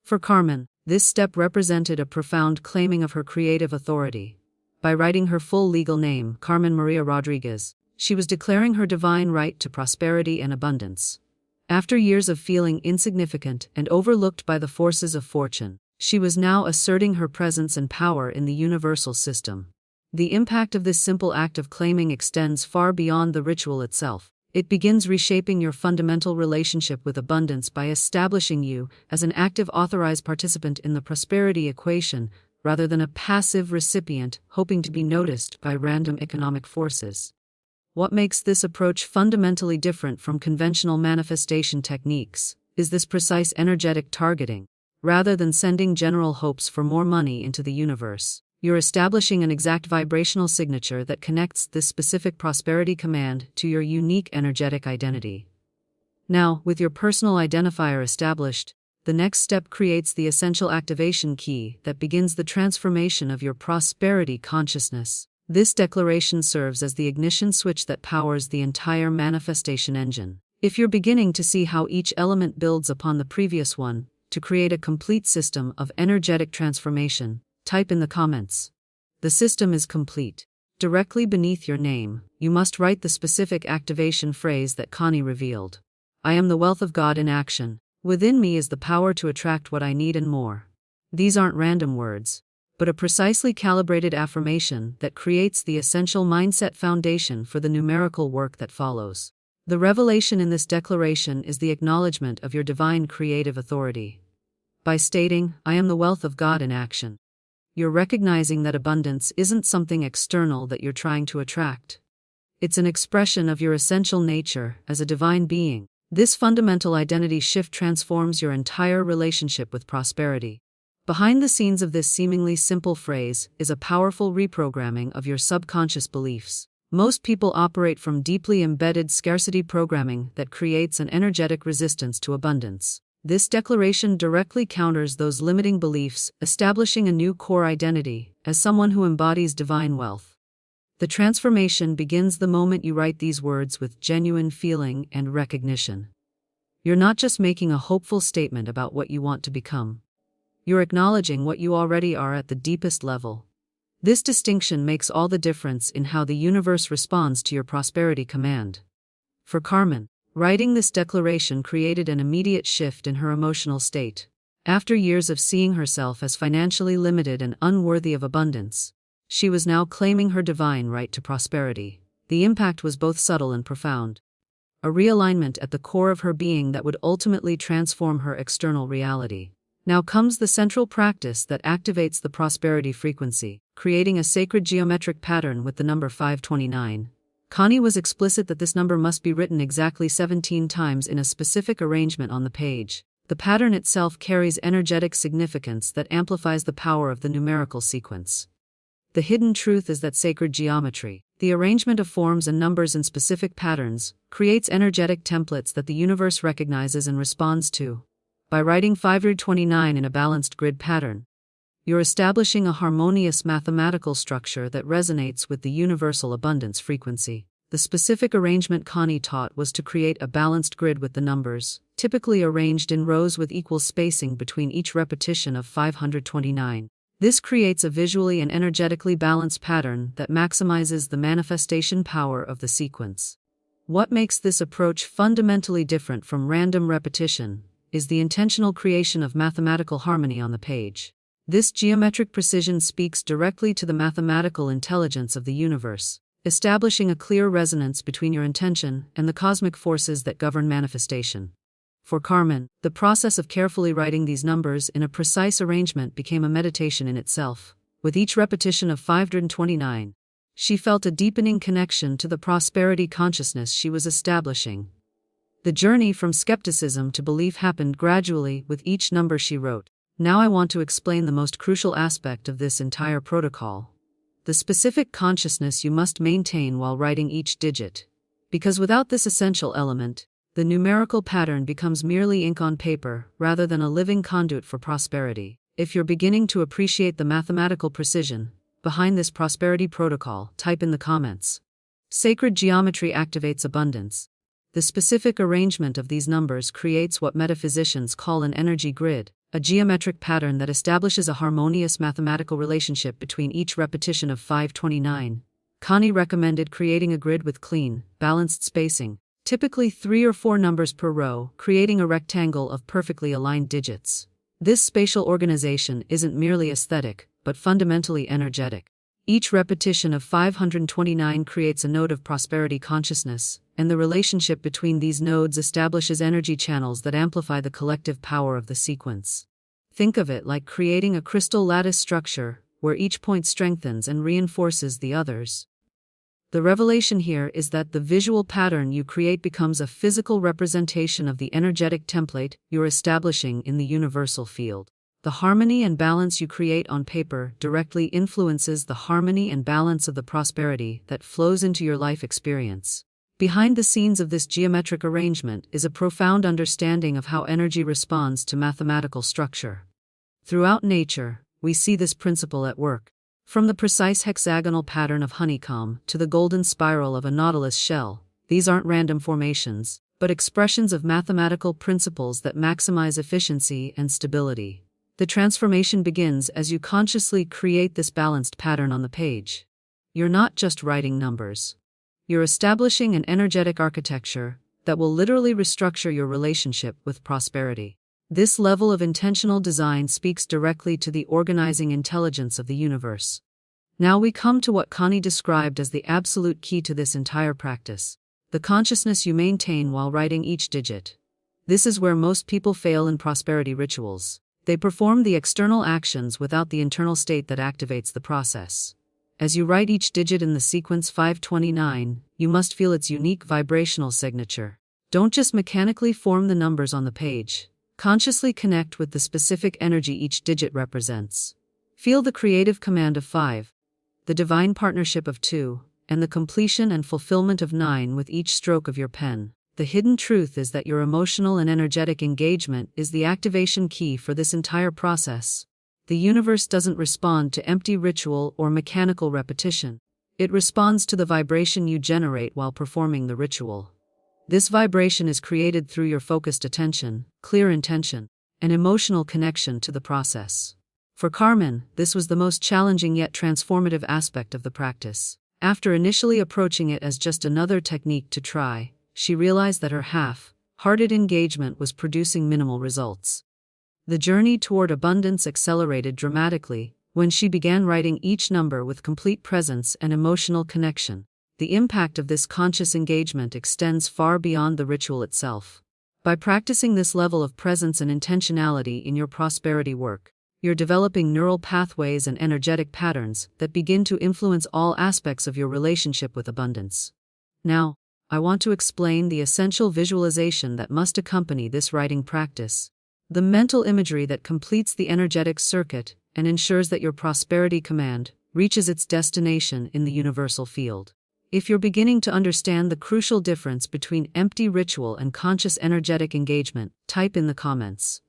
For Carmen, this step represented a profound claiming of her creative authority. By writing her full legal name, Carmen Maria Rodriguez, she was declaring her divine right to prosperity and abundance. After years of feeling insignificant and overlooked by the forces of fortune, she was now asserting her presence and power in the universal system. The impact of this simple act of claiming extends far beyond the ritual itself. It begins reshaping your fundamental relationship with abundance by establishing you as an active authorized participant in the prosperity equation, rather than a passive recipient hoping to be noticed by random economic forces. What makes this approach fundamentally different from conventional manifestation techniques is this precise energetic targeting. Rather than sending general hopes for more money into the universe, you're establishing an exact vibrational signature that connects this specific prosperity command to your unique energetic identity. Now, with your personal identifier established, the next step creates the essential activation key that begins the transformation of your prosperity consciousness. This declaration serves as the ignition switch that powers the entire manifestation engine. If you're beginning to see how each element builds upon the previous one, to create a complete system of energetic transformation, type in the comments. The system is complete. Directly beneath your name, you must write the specific activation phrase that Connie revealed. I am the wealth of God in action. Within me is the power to attract what I need and more. These aren't random words, but a precisely calibrated affirmation that creates the essential mindset foundation for the numerical work that follows. The revelation in this declaration is the acknowledgement of your divine creative authority. By stating, I am the wealth of God in action, you're recognizing that abundance isn't something external that you're trying to attract. It's an expression of your essential nature as a divine being. This fundamental identity shift transforms your entire relationship with prosperity. Behind the scenes of this seemingly simple phrase is a powerful reprogramming of your subconscious beliefs. Most people operate from deeply embedded scarcity programming that creates an energetic resistance to abundance. This declaration directly counters those limiting beliefs, establishing a new core identity as someone who embodies divine wealth. The transformation begins the moment you write these words with genuine feeling and recognition. You're not just making a hopeful statement about what you want to become. You're acknowledging what you already are at the deepest level. This distinction makes all the difference in how the universe responds to your prosperity command. For Carmen, writing this declaration created an immediate shift in her emotional state. After years of seeing herself as financially limited and unworthy of abundance, she was now claiming her divine right to prosperity. The impact was both subtle and profound. A realignment at the core of her being that would ultimately transform her external reality. Now comes the central practice that activates the prosperity frequency, creating a sacred geometric pattern with the number 529. Connie was explicit that this number must be written exactly 17 times in a specific arrangement on the page. The pattern itself carries energetic significance that amplifies the power of the numerical sequence. The hidden truth is that sacred geometry, the arrangement of forms and numbers in specific patterns, creates energetic templates that the universe recognizes and responds to. By writing 529 in a balanced grid pattern, you're establishing a harmonious mathematical structure that resonates with the universal abundance frequency. The specific arrangement Connie taught was to create a balanced grid with the numbers, typically arranged in rows with equal spacing between each repetition of 529. This creates a visually and energetically balanced pattern that maximizes the manifestation power of the sequence. What makes this approach fundamentally different from random repetition is the intentional creation of mathematical harmony on the page. This geometric precision speaks directly to the mathematical intelligence of the universe, establishing a clear resonance between your intention and the cosmic forces that govern manifestation. For Carmen, the process of carefully writing these numbers in a precise arrangement became a meditation in itself. With each repetition of 529, she felt a deepening connection to the prosperity consciousness she was establishing. The journey from skepticism to belief happened gradually with each number she wrote. Now I want to explain the most crucial aspect of this entire protocol: the specific consciousness you must maintain while writing each digit. Because without this essential element, The numerical pattern becomes merely ink on paper rather than a living conduit for prosperity. If you're beginning to appreciate the mathematical precision behind this prosperity protocol, type in the comments. Sacred geometry activates abundance. The specific arrangement of these numbers creates what metaphysicians call an energy grid, a geometric pattern that establishes a harmonious mathematical relationship between each repetition of 529. Connie recommended creating a grid with clean, balanced spacing, typically 3 or 4 numbers per row, creating a rectangle of perfectly aligned digits. This spatial organization isn't merely aesthetic, but fundamentally energetic. Each repetition of 529 creates a node of prosperity consciousness, and the relationship between these nodes establishes energy channels that amplify the collective power of the sequence. Think of it like creating a crystal lattice structure, where each point strengthens and reinforces the others. The revelation here is that the visual pattern you create becomes a physical representation of the energetic template you're establishing in the universal field. The harmony and balance you create on paper directly influences the harmony and balance of the prosperity that flows into your life experience. Behind the scenes of this geometric arrangement is a profound understanding of how energy responds to mathematical structure. Throughout nature, we see this principle at work. From the precise hexagonal pattern of honeycomb to the golden spiral of a nautilus shell, these aren't random formations, but expressions of mathematical principles that maximize efficiency and stability. The transformation begins as you consciously create this balanced pattern on the page. You're not just writing numbers. You're establishing an energetic architecture that will literally restructure your relationship with prosperity. This level of intentional design speaks directly to the organizing intelligence of the universe. Now we come to what Connie described as the absolute key to this entire practice: the consciousness you maintain while writing each digit. This is where most people fail in prosperity rituals. They perform the external actions without the internal state that activates the process. As you write each digit in the sequence 529, you must feel its unique vibrational signature. Don't just mechanically form the numbers on the page. Consciously connect with the specific energy each digit represents. Feel the creative command of 5, the divine partnership of 2, and the completion and fulfillment of 9 with each stroke of your pen. The hidden truth is that your emotional and energetic engagement is the activation key for this entire process. The universe doesn't respond to empty ritual or mechanical repetition. It responds to the vibration you generate while performing the ritual. This vibration is created through your focused attention, clear intention, and emotional connection to the process. For Carmen, this was the most challenging yet transformative aspect of the practice. After initially approaching it as just another technique to try, she realized that her half-hearted engagement was producing minimal results. The journey toward abundance accelerated dramatically when she began writing each number with complete presence and emotional connection. The impact of this conscious engagement extends far beyond the ritual itself. By practicing this level of presence and intentionality in your prosperity work, you're developing neural pathways and energetic patterns that begin to influence all aspects of your relationship with abundance. Now, I want to explain the essential visualization that must accompany this writing practice. The mental imagery that completes the energetic circuit and ensures that your prosperity command reaches its destination in the universal field. If you're beginning to understand the crucial difference between empty ritual and conscious energetic engagement, type in the comments.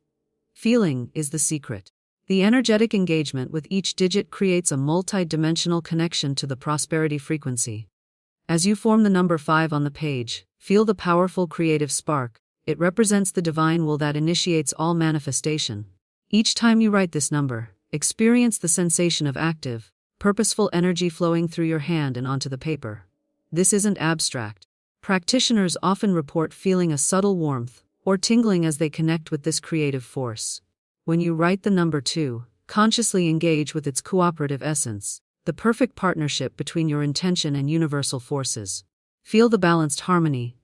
Feeling is the secret. The energetic engagement with each digit creates a multi-dimensional connection to the prosperity frequency. As you form the number 5 on the page, feel the powerful creative spark. It represents the divine will that initiates all manifestation. Each time you write this number, experience the sensation of active, purposeful energy flowing through your hand and onto the paper. This isn't abstract. Practitioners often report feeling a subtle warmth or tingling as they connect with this creative force. When you write the number 2, consciously engage with its cooperative essence, the perfect partnership between your intention and universal forces. Feel the balanced harmony.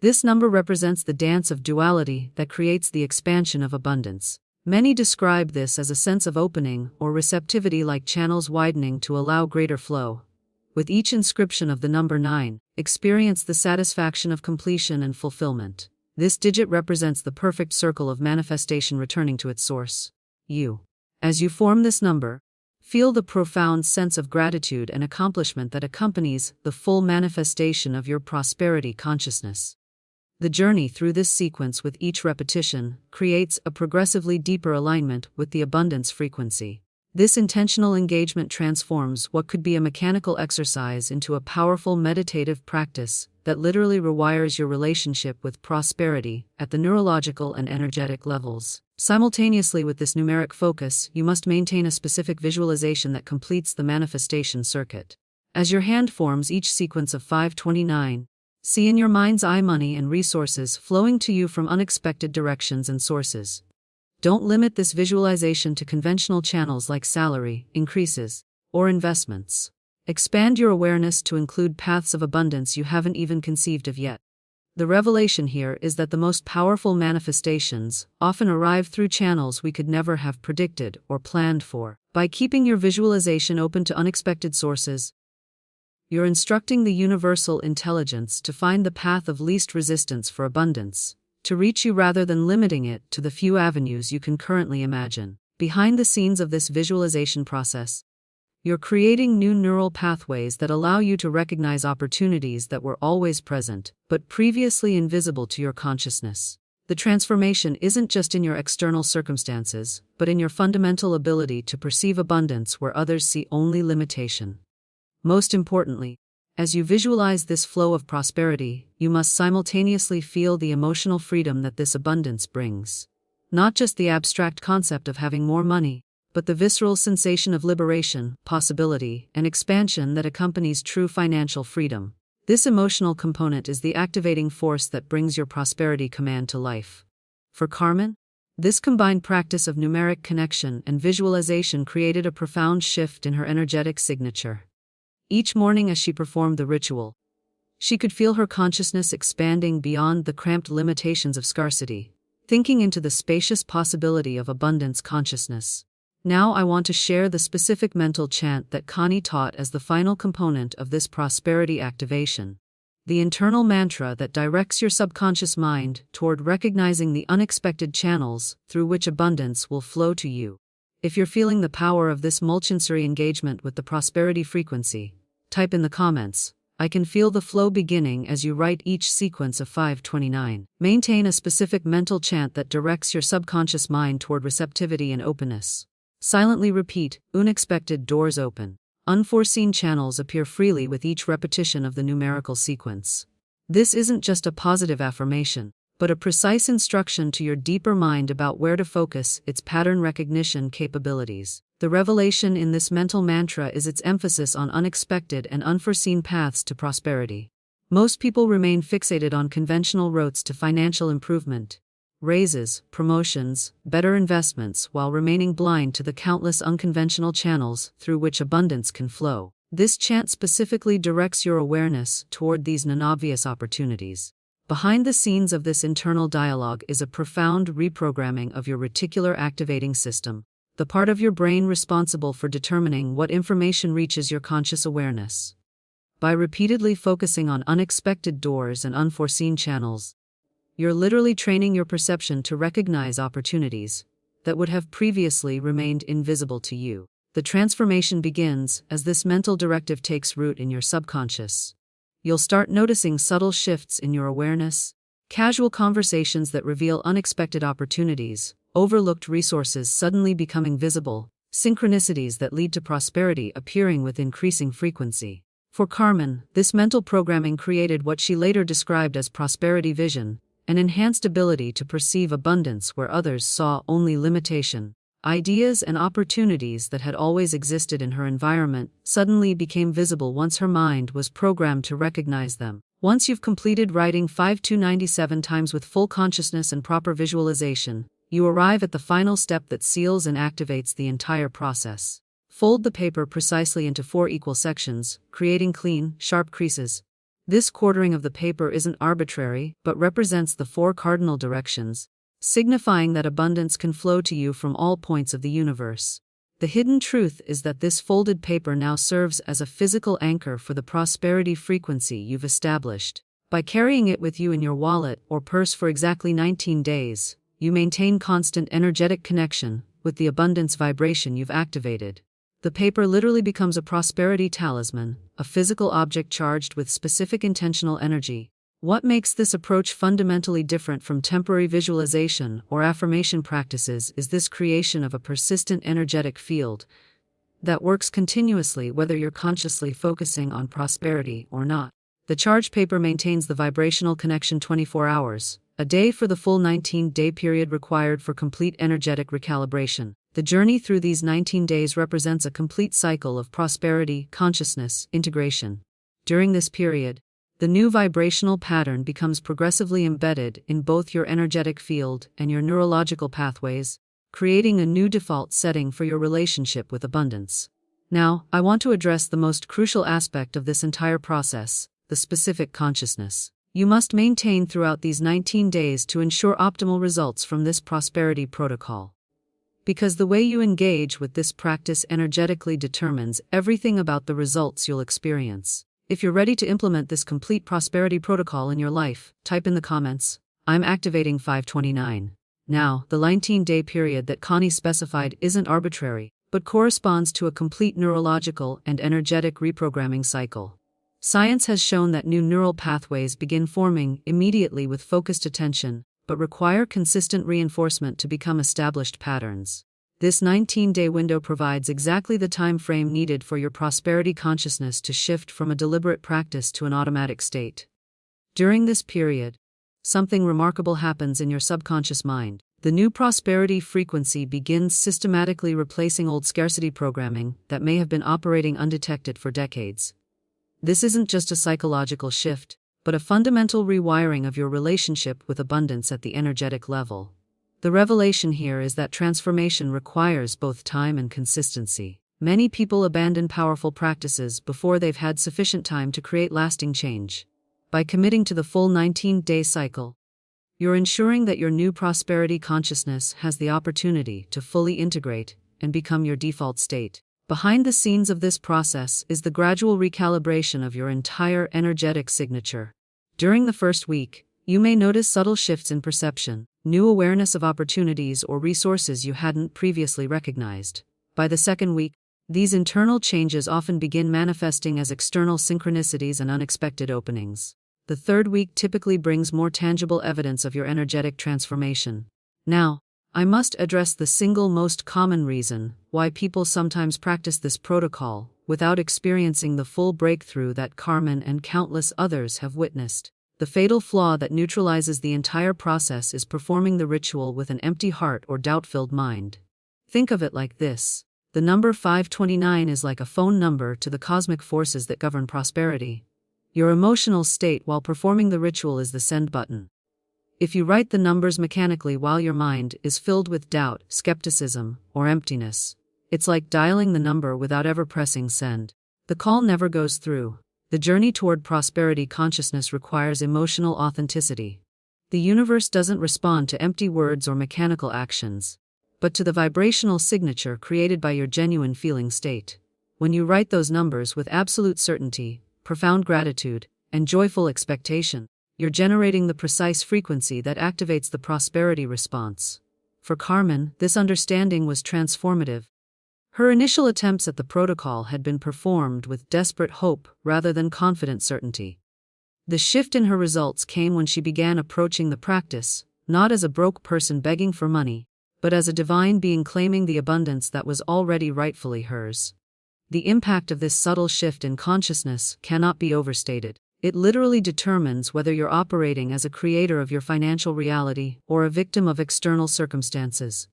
This number represents the dance of duality that creates the expansion of abundance. Many describe this as a sense of opening or receptivity, like channels widening to allow greater flow. With each inscription of the number 9, experience the satisfaction of completion and fulfillment. This digit represents the perfect circle of manifestation returning to its source, you. As you form this number, feel the profound sense of gratitude and accomplishment that accompanies the full manifestation of your prosperity consciousness. The journey through this sequence with each repetition creates a progressively deeper alignment with the abundance frequency. This intentional engagement transforms what could be a mechanical exercise into a powerful meditative practice that literally rewires your relationship with prosperity at the neurological and energetic levels. Simultaneously with this numeric focus, you must maintain a specific visualization that completes the manifestation circuit. As your hand forms each sequence of 529, see in your mind's eye money and resources flowing to you from unexpected directions and sources. Don't limit this visualization to conventional channels like salary, increases, or investments. Expand your awareness to include paths of abundance you haven't even conceived of yet. The revelation here is that the most powerful manifestations often arrive through channels we could never have predicted or planned for. By keeping your visualization open to unexpected sources, you're instructing the universal intelligence to find the path of least resistance for abundance, to reach you rather than limiting it to the few avenues you can currently imagine. Behind the scenes of this visualization process, you're creating new neural pathways that allow you to recognize opportunities that were always present, but previously invisible to your consciousness. The transformation isn't just in your external circumstances, but in your fundamental ability to perceive abundance where others see only limitation. Most importantly, as you visualize this flow of prosperity, you must simultaneously feel the emotional freedom that this abundance brings. Not just the abstract concept of having more money, but the visceral sensation of liberation, possibility, and expansion that accompanies true financial freedom. This emotional component is the activating force that brings your prosperity command to life. For Carmen, this combined practice of numeric connection and visualization created a profound shift in her energetic signature. Each morning as she performed the ritual, she could feel her consciousness expanding beyond the cramped limitations of scarcity, thinking into the spacious possibility of abundance consciousness. Now I want to share the specific mental chant that Connie taught as the final component of this prosperity activation. The internal mantra that directs your subconscious mind toward recognizing the unexpected channels through which abundance will flow to you. If you're feeling the power of this multisensory engagement with the prosperity frequency, type in the comments, "I can feel the flow beginning," as you write each sequence of 529. Maintain a specific mental chant that directs your subconscious mind toward receptivity and openness. Silently repeat, "Unexpected doors open. Unforeseen channels appear freely" with each repetition of the numerical sequence. This isn't just a positive affirmation, but a precise instruction to your deeper mind about where to focus its pattern recognition capabilities. The revelation in this mental mantra is its emphasis on unexpected and unforeseen paths to prosperity. Most people remain fixated on conventional routes to financial improvement, raises, promotions, better investments, while remaining blind to the countless unconventional channels through which abundance can flow. This chant specifically directs your awareness toward these non-obvious opportunities. Behind the scenes of this internal dialogue is a profound reprogramming of your reticular activating system, the part of your brain responsible for determining what information reaches your conscious awareness. By repeatedly focusing on unexpected doors and unforeseen channels, you're literally training your perception to recognize opportunities that would have previously remained invisible to you. The transformation begins as this mental directive takes root in your subconscious. You'll start noticing subtle shifts in your awareness, casual conversations that reveal unexpected opportunities, overlooked resources suddenly becoming visible, synchronicities that lead to prosperity appearing with increasing frequency. For Carmen, this mental programming created what she later described as prosperity vision, an enhanced ability to perceive abundance where others saw only limitation. Ideas and opportunities that had always existed in her environment suddenly became visible once her mind was programmed to recognize them. Once you've completed writing 5297 times with full consciousness and proper visualization, you arrive at the final step that seals and activates the entire process. Fold the paper precisely into 4 equal sections, creating clean, sharp creases. This quartering of the paper isn't arbitrary, but represents the 4 cardinal directions, signifying that abundance can flow to you from all points of the universe. The hidden truth is that this folded paper now serves as a physical anchor for the prosperity frequency you've established. By carrying it with you in your wallet or purse for exactly 19 days, you maintain constant energetic connection with the abundance vibration you've activated. The paper literally becomes a prosperity talisman, a physical object charged with specific intentional energy, What makes this approach fundamentally different from temporary visualization or affirmation practices is this creation of a persistent energetic field that works continuously whether you're consciously focusing on prosperity or not. The charged paper maintains the vibrational connection 24 hours a day for the full 19-day period required for complete energetic recalibration. The journey through these 19 days represents a complete cycle of prosperity, consciousness, integration. During this period, the new vibrational pattern becomes progressively embedded in both your energetic field and your neurological pathways, creating a new default setting for your relationship with abundance. Now, I want to address the most crucial aspect of this entire process, the specific consciousness you must maintain throughout these 19 days to ensure optimal results from this prosperity protocol. Because the way you engage with this practice energetically determines everything about the results you'll experience. If you're ready to implement this complete prosperity protocol in your life, type in the comments, "I'm activating 529. Now, the 19-day period that Connie specified isn't arbitrary, but corresponds to a complete neurological and energetic reprogramming cycle. Science has shown that new neural pathways begin forming immediately with focused attention, but require consistent reinforcement to become established patterns. This 19-day window provides exactly the time frame needed for your prosperity consciousness to shift from a deliberate practice to an automatic state. During this period, something remarkable happens in your subconscious mind. The new prosperity frequency begins systematically replacing old scarcity programming that may have been operating undetected for decades. This isn't just a psychological shift, but a fundamental rewiring of your relationship with abundance at the energetic level. The revelation here is that transformation requires both time and consistency. Many people abandon powerful practices before they've had sufficient time to create lasting change. By committing to the full 19-day cycle, you're ensuring that your new prosperity consciousness has the opportunity to fully integrate and become your default state. Behind the scenes of this process is the gradual recalibration of your entire energetic signature. During the first week, you may notice subtle shifts in perception, new awareness of opportunities or resources you hadn't previously recognized. By the second week, these internal changes often begin manifesting as external synchronicities and unexpected openings. The third week typically brings more tangible evidence of your energetic transformation. Now, I must address the single most common reason why people sometimes practice this protocol without experiencing the full breakthrough that Carmen and countless others have witnessed. The fatal flaw that neutralizes the entire process is performing the ritual with an empty heart or doubt-filled mind. Think of it like this. The number 529 is like a phone number to the cosmic forces that govern prosperity. Your emotional state while performing the ritual is the send button. If you write the numbers mechanically while your mind is filled with doubt, skepticism, or emptiness, it's like dialing the number without ever pressing send. The call never goes through. The journey toward prosperity consciousness requires emotional authenticity. The universe doesn't respond to empty words or mechanical actions, but to the vibrational signature created by your genuine feeling state. When you write those numbers with absolute certainty, profound gratitude, and joyful expectation, you're generating the precise frequency that activates the prosperity response. For Carmen, this understanding was transformative. Her initial attempts at the protocol had been performed with desperate hope rather than confident certainty. The shift in her results came when she began approaching the practice, not as a broke person begging for money, but as a divine being claiming the abundance that was already rightfully hers. The impact of this subtle shift in consciousness cannot be overstated. It literally determines whether you're operating as a creator of your financial reality or a victim of external circumstances.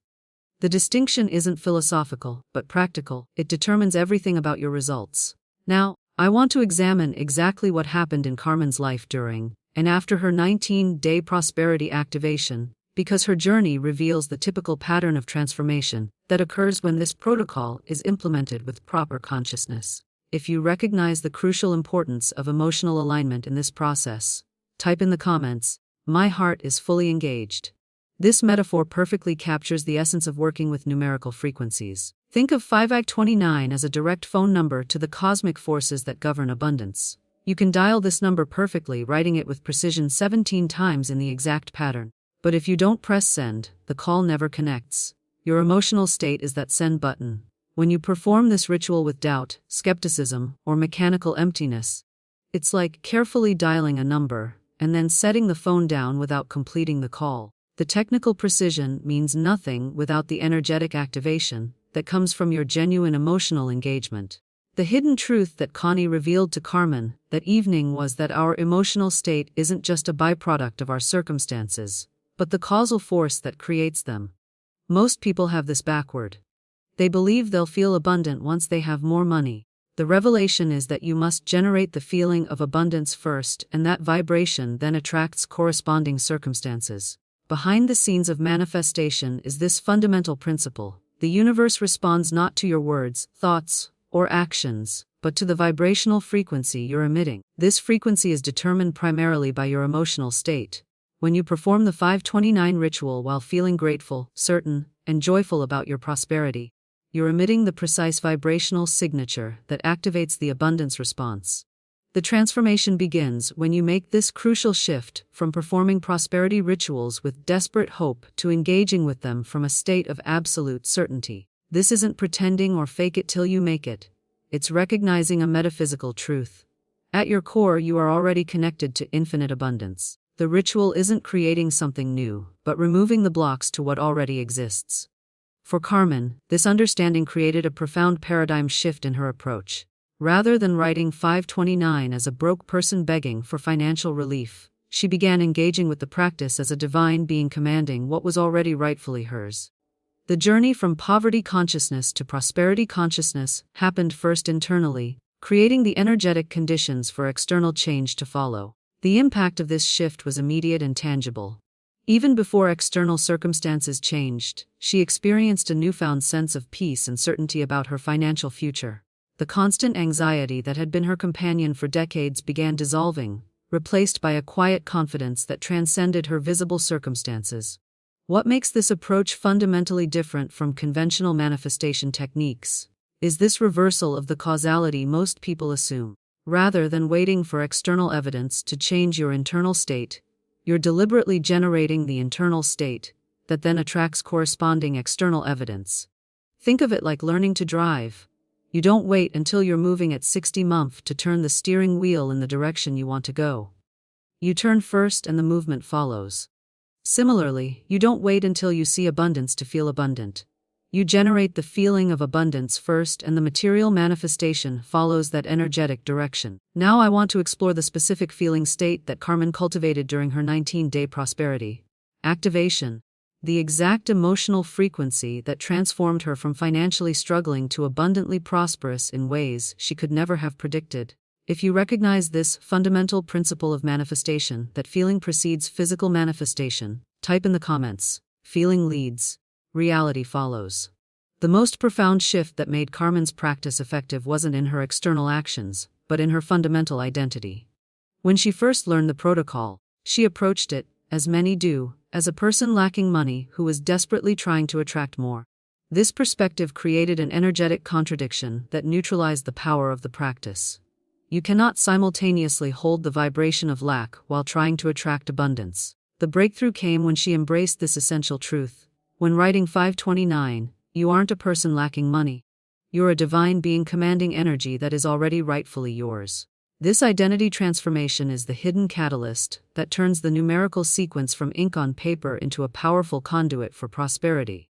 The distinction isn't philosophical, but practical. It determines everything about your results. Now, I want to examine exactly what happened in Carmen's life during and after her 19-day prosperity activation, because her journey reveals the typical pattern of transformation that occurs when this protocol is implemented with proper consciousness. If you recognize the crucial importance of emotional alignment in this process, type in the comments, "My heart is fully engaged." This metaphor perfectly captures the essence of working with numerical frequencies. Think of 529 as a direct phone number to the cosmic forces that govern abundance. You can dial this number perfectly, writing it with precision 17 times in the exact pattern. But if you don't press send, the call never connects. Your emotional state is that send button. When you perform this ritual with doubt, skepticism, or mechanical emptiness, it's like carefully dialing a number and then setting the phone down without completing the call. The technical precision means nothing without the energetic activation that comes from your genuine emotional engagement. The hidden truth that Connie revealed to Carmen that evening was that our emotional state isn't just a byproduct of our circumstances, but the causal force that creates them. Most people have this backward. They believe they'll feel abundant once they have more money. The revelation is that you must generate the feeling of abundance first, and that vibration then attracts corresponding circumstances. Behind the scenes of manifestation is this fundamental principle: the universe responds not to your words, thoughts, or actions, but to the vibrational frequency you're emitting. This frequency is determined primarily by your emotional state. When you perform the 529 ritual while feeling grateful, certain, and joyful about your prosperity, you're emitting the precise vibrational signature that activates the abundance response. The transformation begins when you make this crucial shift from performing prosperity rituals with desperate hope to engaging with them from a state of absolute certainty. This isn't pretending or fake it till you make it. It's recognizing a metaphysical truth. At your core, you are already connected to infinite abundance. The ritual isn't creating something new, but removing the blocks to what already exists. For Carmen, this understanding created a profound paradigm shift in her approach. Rather than writing 529 as a broke person begging for financial relief, she began engaging with the practice as a divine being commanding what was already rightfully hers. The journey from poverty consciousness to prosperity consciousness happened first internally, creating the energetic conditions for external change to follow. The impact of this shift was immediate and tangible. Even before external circumstances changed, she experienced a newfound sense of peace and certainty about her financial future. The constant anxiety that had been her companion for decades began dissolving, replaced by a quiet confidence that transcended her visible circumstances. What makes this approach fundamentally different from conventional manifestation techniques is this reversal of the causality most people assume. Rather than waiting for external evidence to change your internal state, you're deliberately generating the internal state that then attracts corresponding external evidence. Think of it like learning to drive. You don't wait until you're moving at 60 mph to turn the steering wheel in the direction you want to go. You turn first and the movement follows. Similarly, you don't wait until you see abundance to feel abundant. You generate the feeling of abundance first, and the material manifestation follows that energetic direction. Now I want to explore the specific feeling state that Carmen cultivated during her 19-day prosperity activation, the exact emotional frequency that transformed her from financially struggling to abundantly prosperous in ways she could never have predicted. If you recognize this fundamental principle of manifestation, that feeling precedes physical manifestation, type in the comments, "Feeling leads, reality follows." The most profound shift that made Carmen's practice effective wasn't in her external actions, but in her fundamental identity. When she first learned the protocol, she approached it, as many do, as a person lacking money who was desperately trying to attract more. This perspective created an energetic contradiction that neutralized the power of the practice. You cannot simultaneously hold the vibration of lack while trying to attract abundance. The breakthrough came when she embraced this essential truth. When writing 529, you aren't a person lacking money. You're a divine being commanding energy that is already rightfully yours. This identity transformation is the hidden catalyst that turns the numerical sequence from ink on paper into a powerful conduit for prosperity.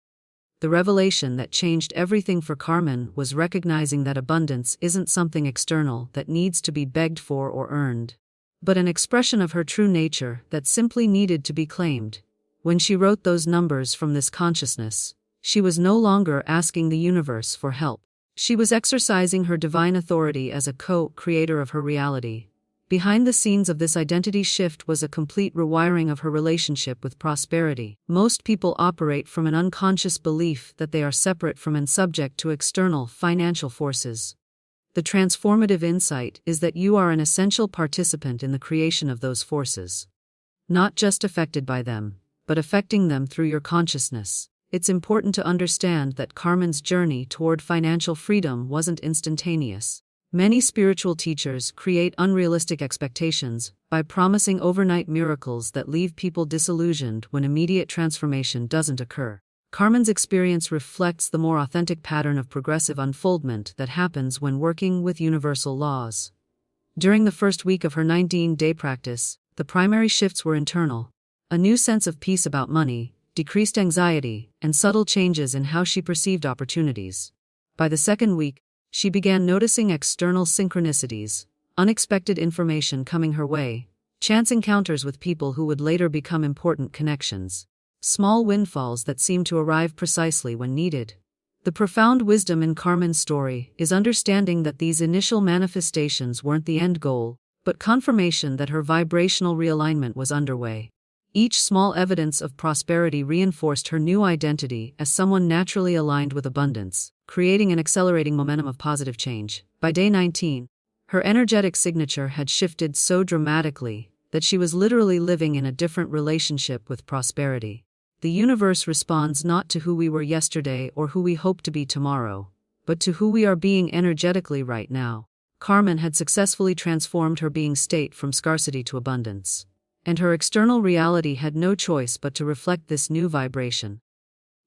The revelation that changed everything for Carmen was recognizing that abundance isn't something external that needs to be begged for or earned, but an expression of her true nature that simply needed to be claimed. When she wrote those numbers from this consciousness, she was no longer asking the universe for help. She was exercising her divine authority as a co-creator of her reality. Behind the scenes of this identity shift was a complete rewiring of her relationship with prosperity. Most people operate from an unconscious belief that they are separate from and subject to external financial forces. The transformative insight is that you are an essential participant in the creation of those forces. Not just affected by them, but affecting them through your consciousness. It's important to understand that Carmen's journey toward financial freedom wasn't instantaneous. Many spiritual teachers create unrealistic expectations by promising overnight miracles that leave people disillusioned when immediate transformation doesn't occur. Carmen's experience reflects the more authentic pattern of progressive unfoldment that happens when working with universal laws. During the first week of her 19-day practice, The primary shifts were internal: a new sense of peace about money, decreased anxiety, and subtle changes in how she perceived opportunities. By the second week, she began noticing external synchronicities, unexpected information coming her way, chance encounters with people who would later become important connections, small windfalls that seemed to arrive precisely when needed. The profound wisdom in Carmen's story is understanding that these initial manifestations weren't the end goal, but confirmation that her vibrational realignment was underway. Each small evidence of prosperity reinforced her new identity as someone naturally aligned with abundance, creating an accelerating momentum of positive change. By day 19, her energetic signature had shifted so dramatically that she was literally living in a different relationship with prosperity. The universe responds not to who we were yesterday or who we hope to be tomorrow, but to who we are being energetically right now. Carmen had successfully transformed her being state from scarcity to abundance, and her external reality had no choice but to reflect this new vibration.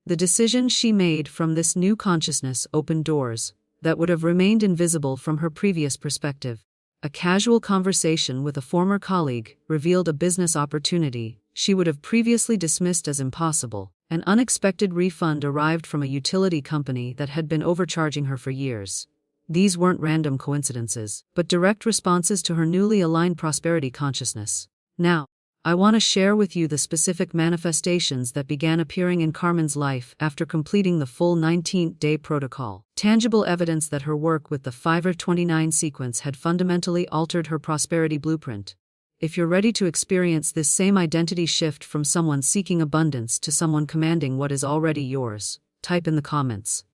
The decision she made from this new consciousness opened doors that would have remained invisible from her previous perspective. A casual conversation with a former colleague revealed a business opportunity she would have previously dismissed as impossible. An unexpected refund arrived from a utility company that had been overcharging her for years. These weren't random coincidences, but direct responses to her newly aligned prosperity consciousness. Now, I want to share with you the specific manifestations that began appearing in Carmen's life after completing the full 19th-day protocol. Tangible evidence that her work with the 529 sequence had fundamentally altered her prosperity blueprint. If you're ready to experience this same identity shift from someone seeking abundance to someone commanding what is already yours, type in the comments.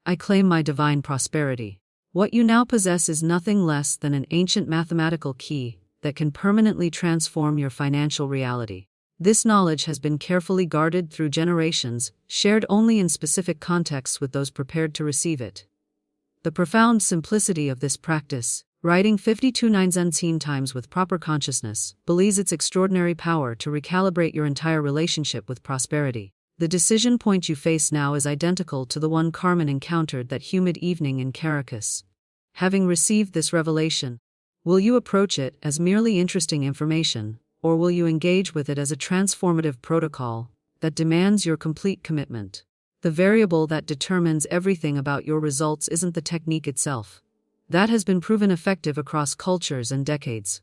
I claim my divine prosperity. What you now possess is nothing less than an ancient mathematical key that can permanently transform your financial reality. This knowledge has been carefully guarded through generations, shared only in specific contexts with those prepared to receive it. The profound simplicity of this practice, writing 52 times with proper consciousness, believes its extraordinary power to recalibrate your entire relationship with prosperity. The decision point you face now is identical to the one Carmen encountered that humid evening in Caracas. Having received this revelation, will you approach it as merely interesting information, or will you engage with it as a transformative protocol that demands your complete commitment? The variable that determines everything about your results isn't the technique itself. That has been proven effective across cultures and decades.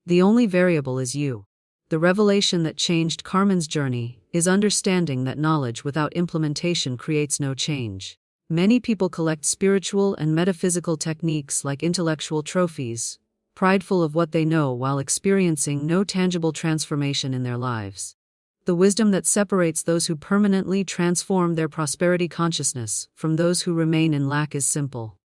The only variable is you. The revelation that changed Carmen's journey is understanding that knowledge without implementation creates no change. Many people collect spiritual and metaphysical techniques like intellectual trophies, prideful of what they know while experiencing no tangible transformation in their lives. The wisdom that separates those who permanently transform their prosperity consciousness from those who remain in lack is simple.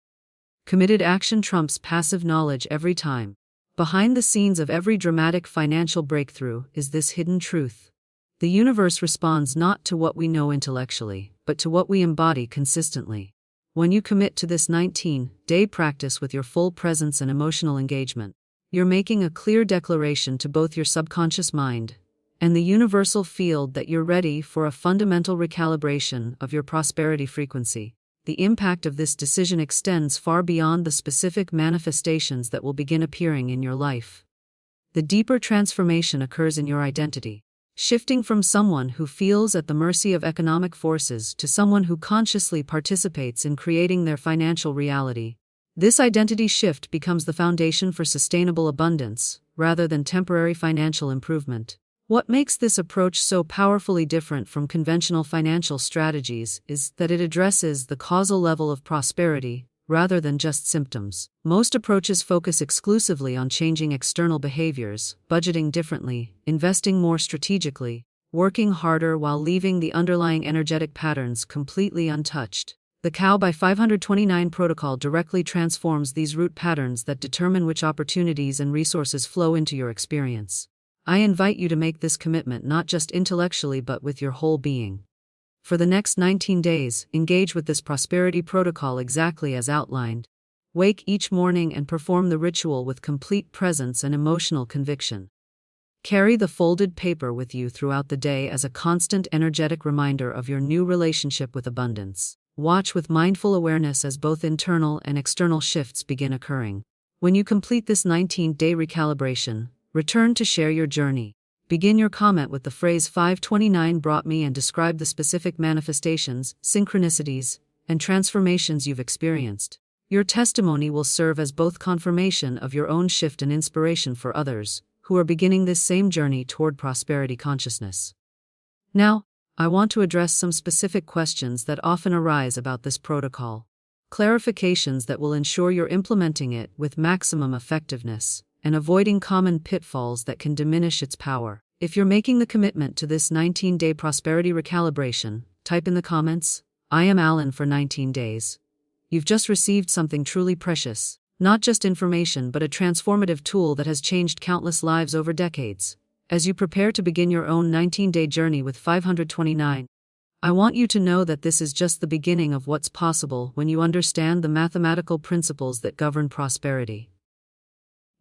Committed action trumps passive knowledge every time. Behind the scenes of every dramatic financial breakthrough is this hidden truth. The universe responds not to what we know intellectually, but to what we embody consistently. When you commit to this 19-day practice with your full presence and emotional engagement, you're making a clear declaration to both your subconscious mind and the universal field that you're ready for a fundamental recalibration of your prosperity frequency. The impact of this decision extends far beyond the specific manifestations that will begin appearing in your life. The deeper transformation occurs in your identity, shifting from someone who feels at the mercy of economic forces to someone who consciously participates in creating their financial reality. This identity shift becomes the foundation for sustainable abundance, rather than temporary financial improvement. What makes this approach so powerfully different from conventional financial strategies is that it addresses the causal level of prosperity, rather than just symptoms. Most approaches focus exclusively on changing external behaviors, budgeting differently, investing more strategically, working harder while leaving the underlying energetic patterns completely untouched. The Cow by 529 protocol directly transforms these root patterns that determine which opportunities and resources flow into your experience. I invite you to make this commitment not just intellectually but with your whole being. For the next 19 days, engage with this prosperity protocol exactly as outlined. Wake each morning and perform the ritual with complete presence and emotional conviction. Carry the folded paper with you throughout the day as a constant energetic reminder of your new relationship with abundance. Watch with mindful awareness as both internal and external shifts begin occurring. When you complete this 19-day recalibration, Return to share your journey. Begin your comment with the phrase 529 brought me and describe the specific manifestations, synchronicities, and transformations you've experienced. Your testimony will serve as both confirmation of your own shift and inspiration for others who are beginning this same journey toward prosperity consciousness. Now, I want to address some specific questions that often arise about this protocol. Clarifications that will ensure you're implementing it with maximum effectiveness and avoiding common pitfalls that can diminish its power. If you're making the commitment to this 19-day prosperity recalibration, type in the comments, "I am Alan for 19 days." You've just received something truly precious, not just information but a transformative tool that has changed countless lives over decades. As you prepare to begin your own 19-day journey with 529, I want you to know that this is just the beginning of what's possible when you understand the mathematical principles that govern prosperity.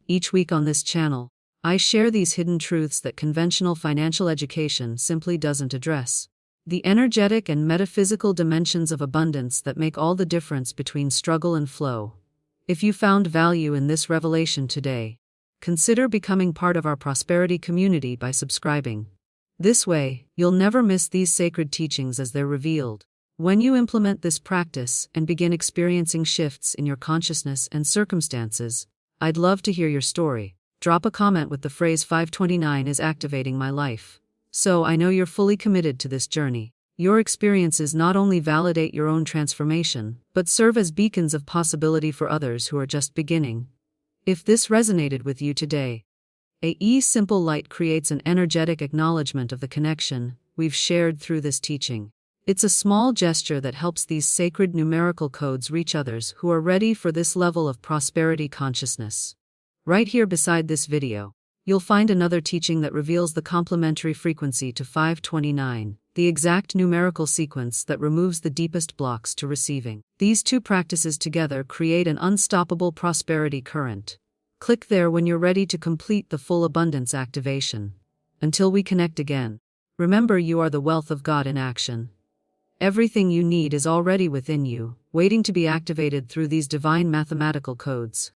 Each week on this channel, I share these hidden truths that conventional financial education simply doesn't address. The energetic and metaphysical dimensions of abundance that make all the difference between struggle and flow. If you found value in this revelation today, consider becoming part of our prosperity community by subscribing. This way, you'll never miss these sacred teachings as they're revealed. When you implement this practice and begin experiencing shifts in your consciousness and circumstances, I'd love to hear your story. Drop a comment with the phrase 529 is activating my life. So I know you're fully committed to this journey. Your experiences not only validate your own transformation, but serve as beacons of possibility for others who are just beginning. If this resonated with you today, a simple light creates an energetic acknowledgement of the connection we've shared through this teaching. It's a small gesture that helps these sacred numerical codes reach others who are ready for this level of prosperity consciousness. Right here beside this video, you'll find another teaching that reveals the complementary frequency to 529, the exact numerical sequence that removes the deepest blocks to receiving. These two practices together create an unstoppable prosperity current. Click there when you're ready to complete the full abundance activation. Until we connect again, remember you are the wealth of God in action. Everything you need is already within you, waiting to be activated through these divine mathematical codes.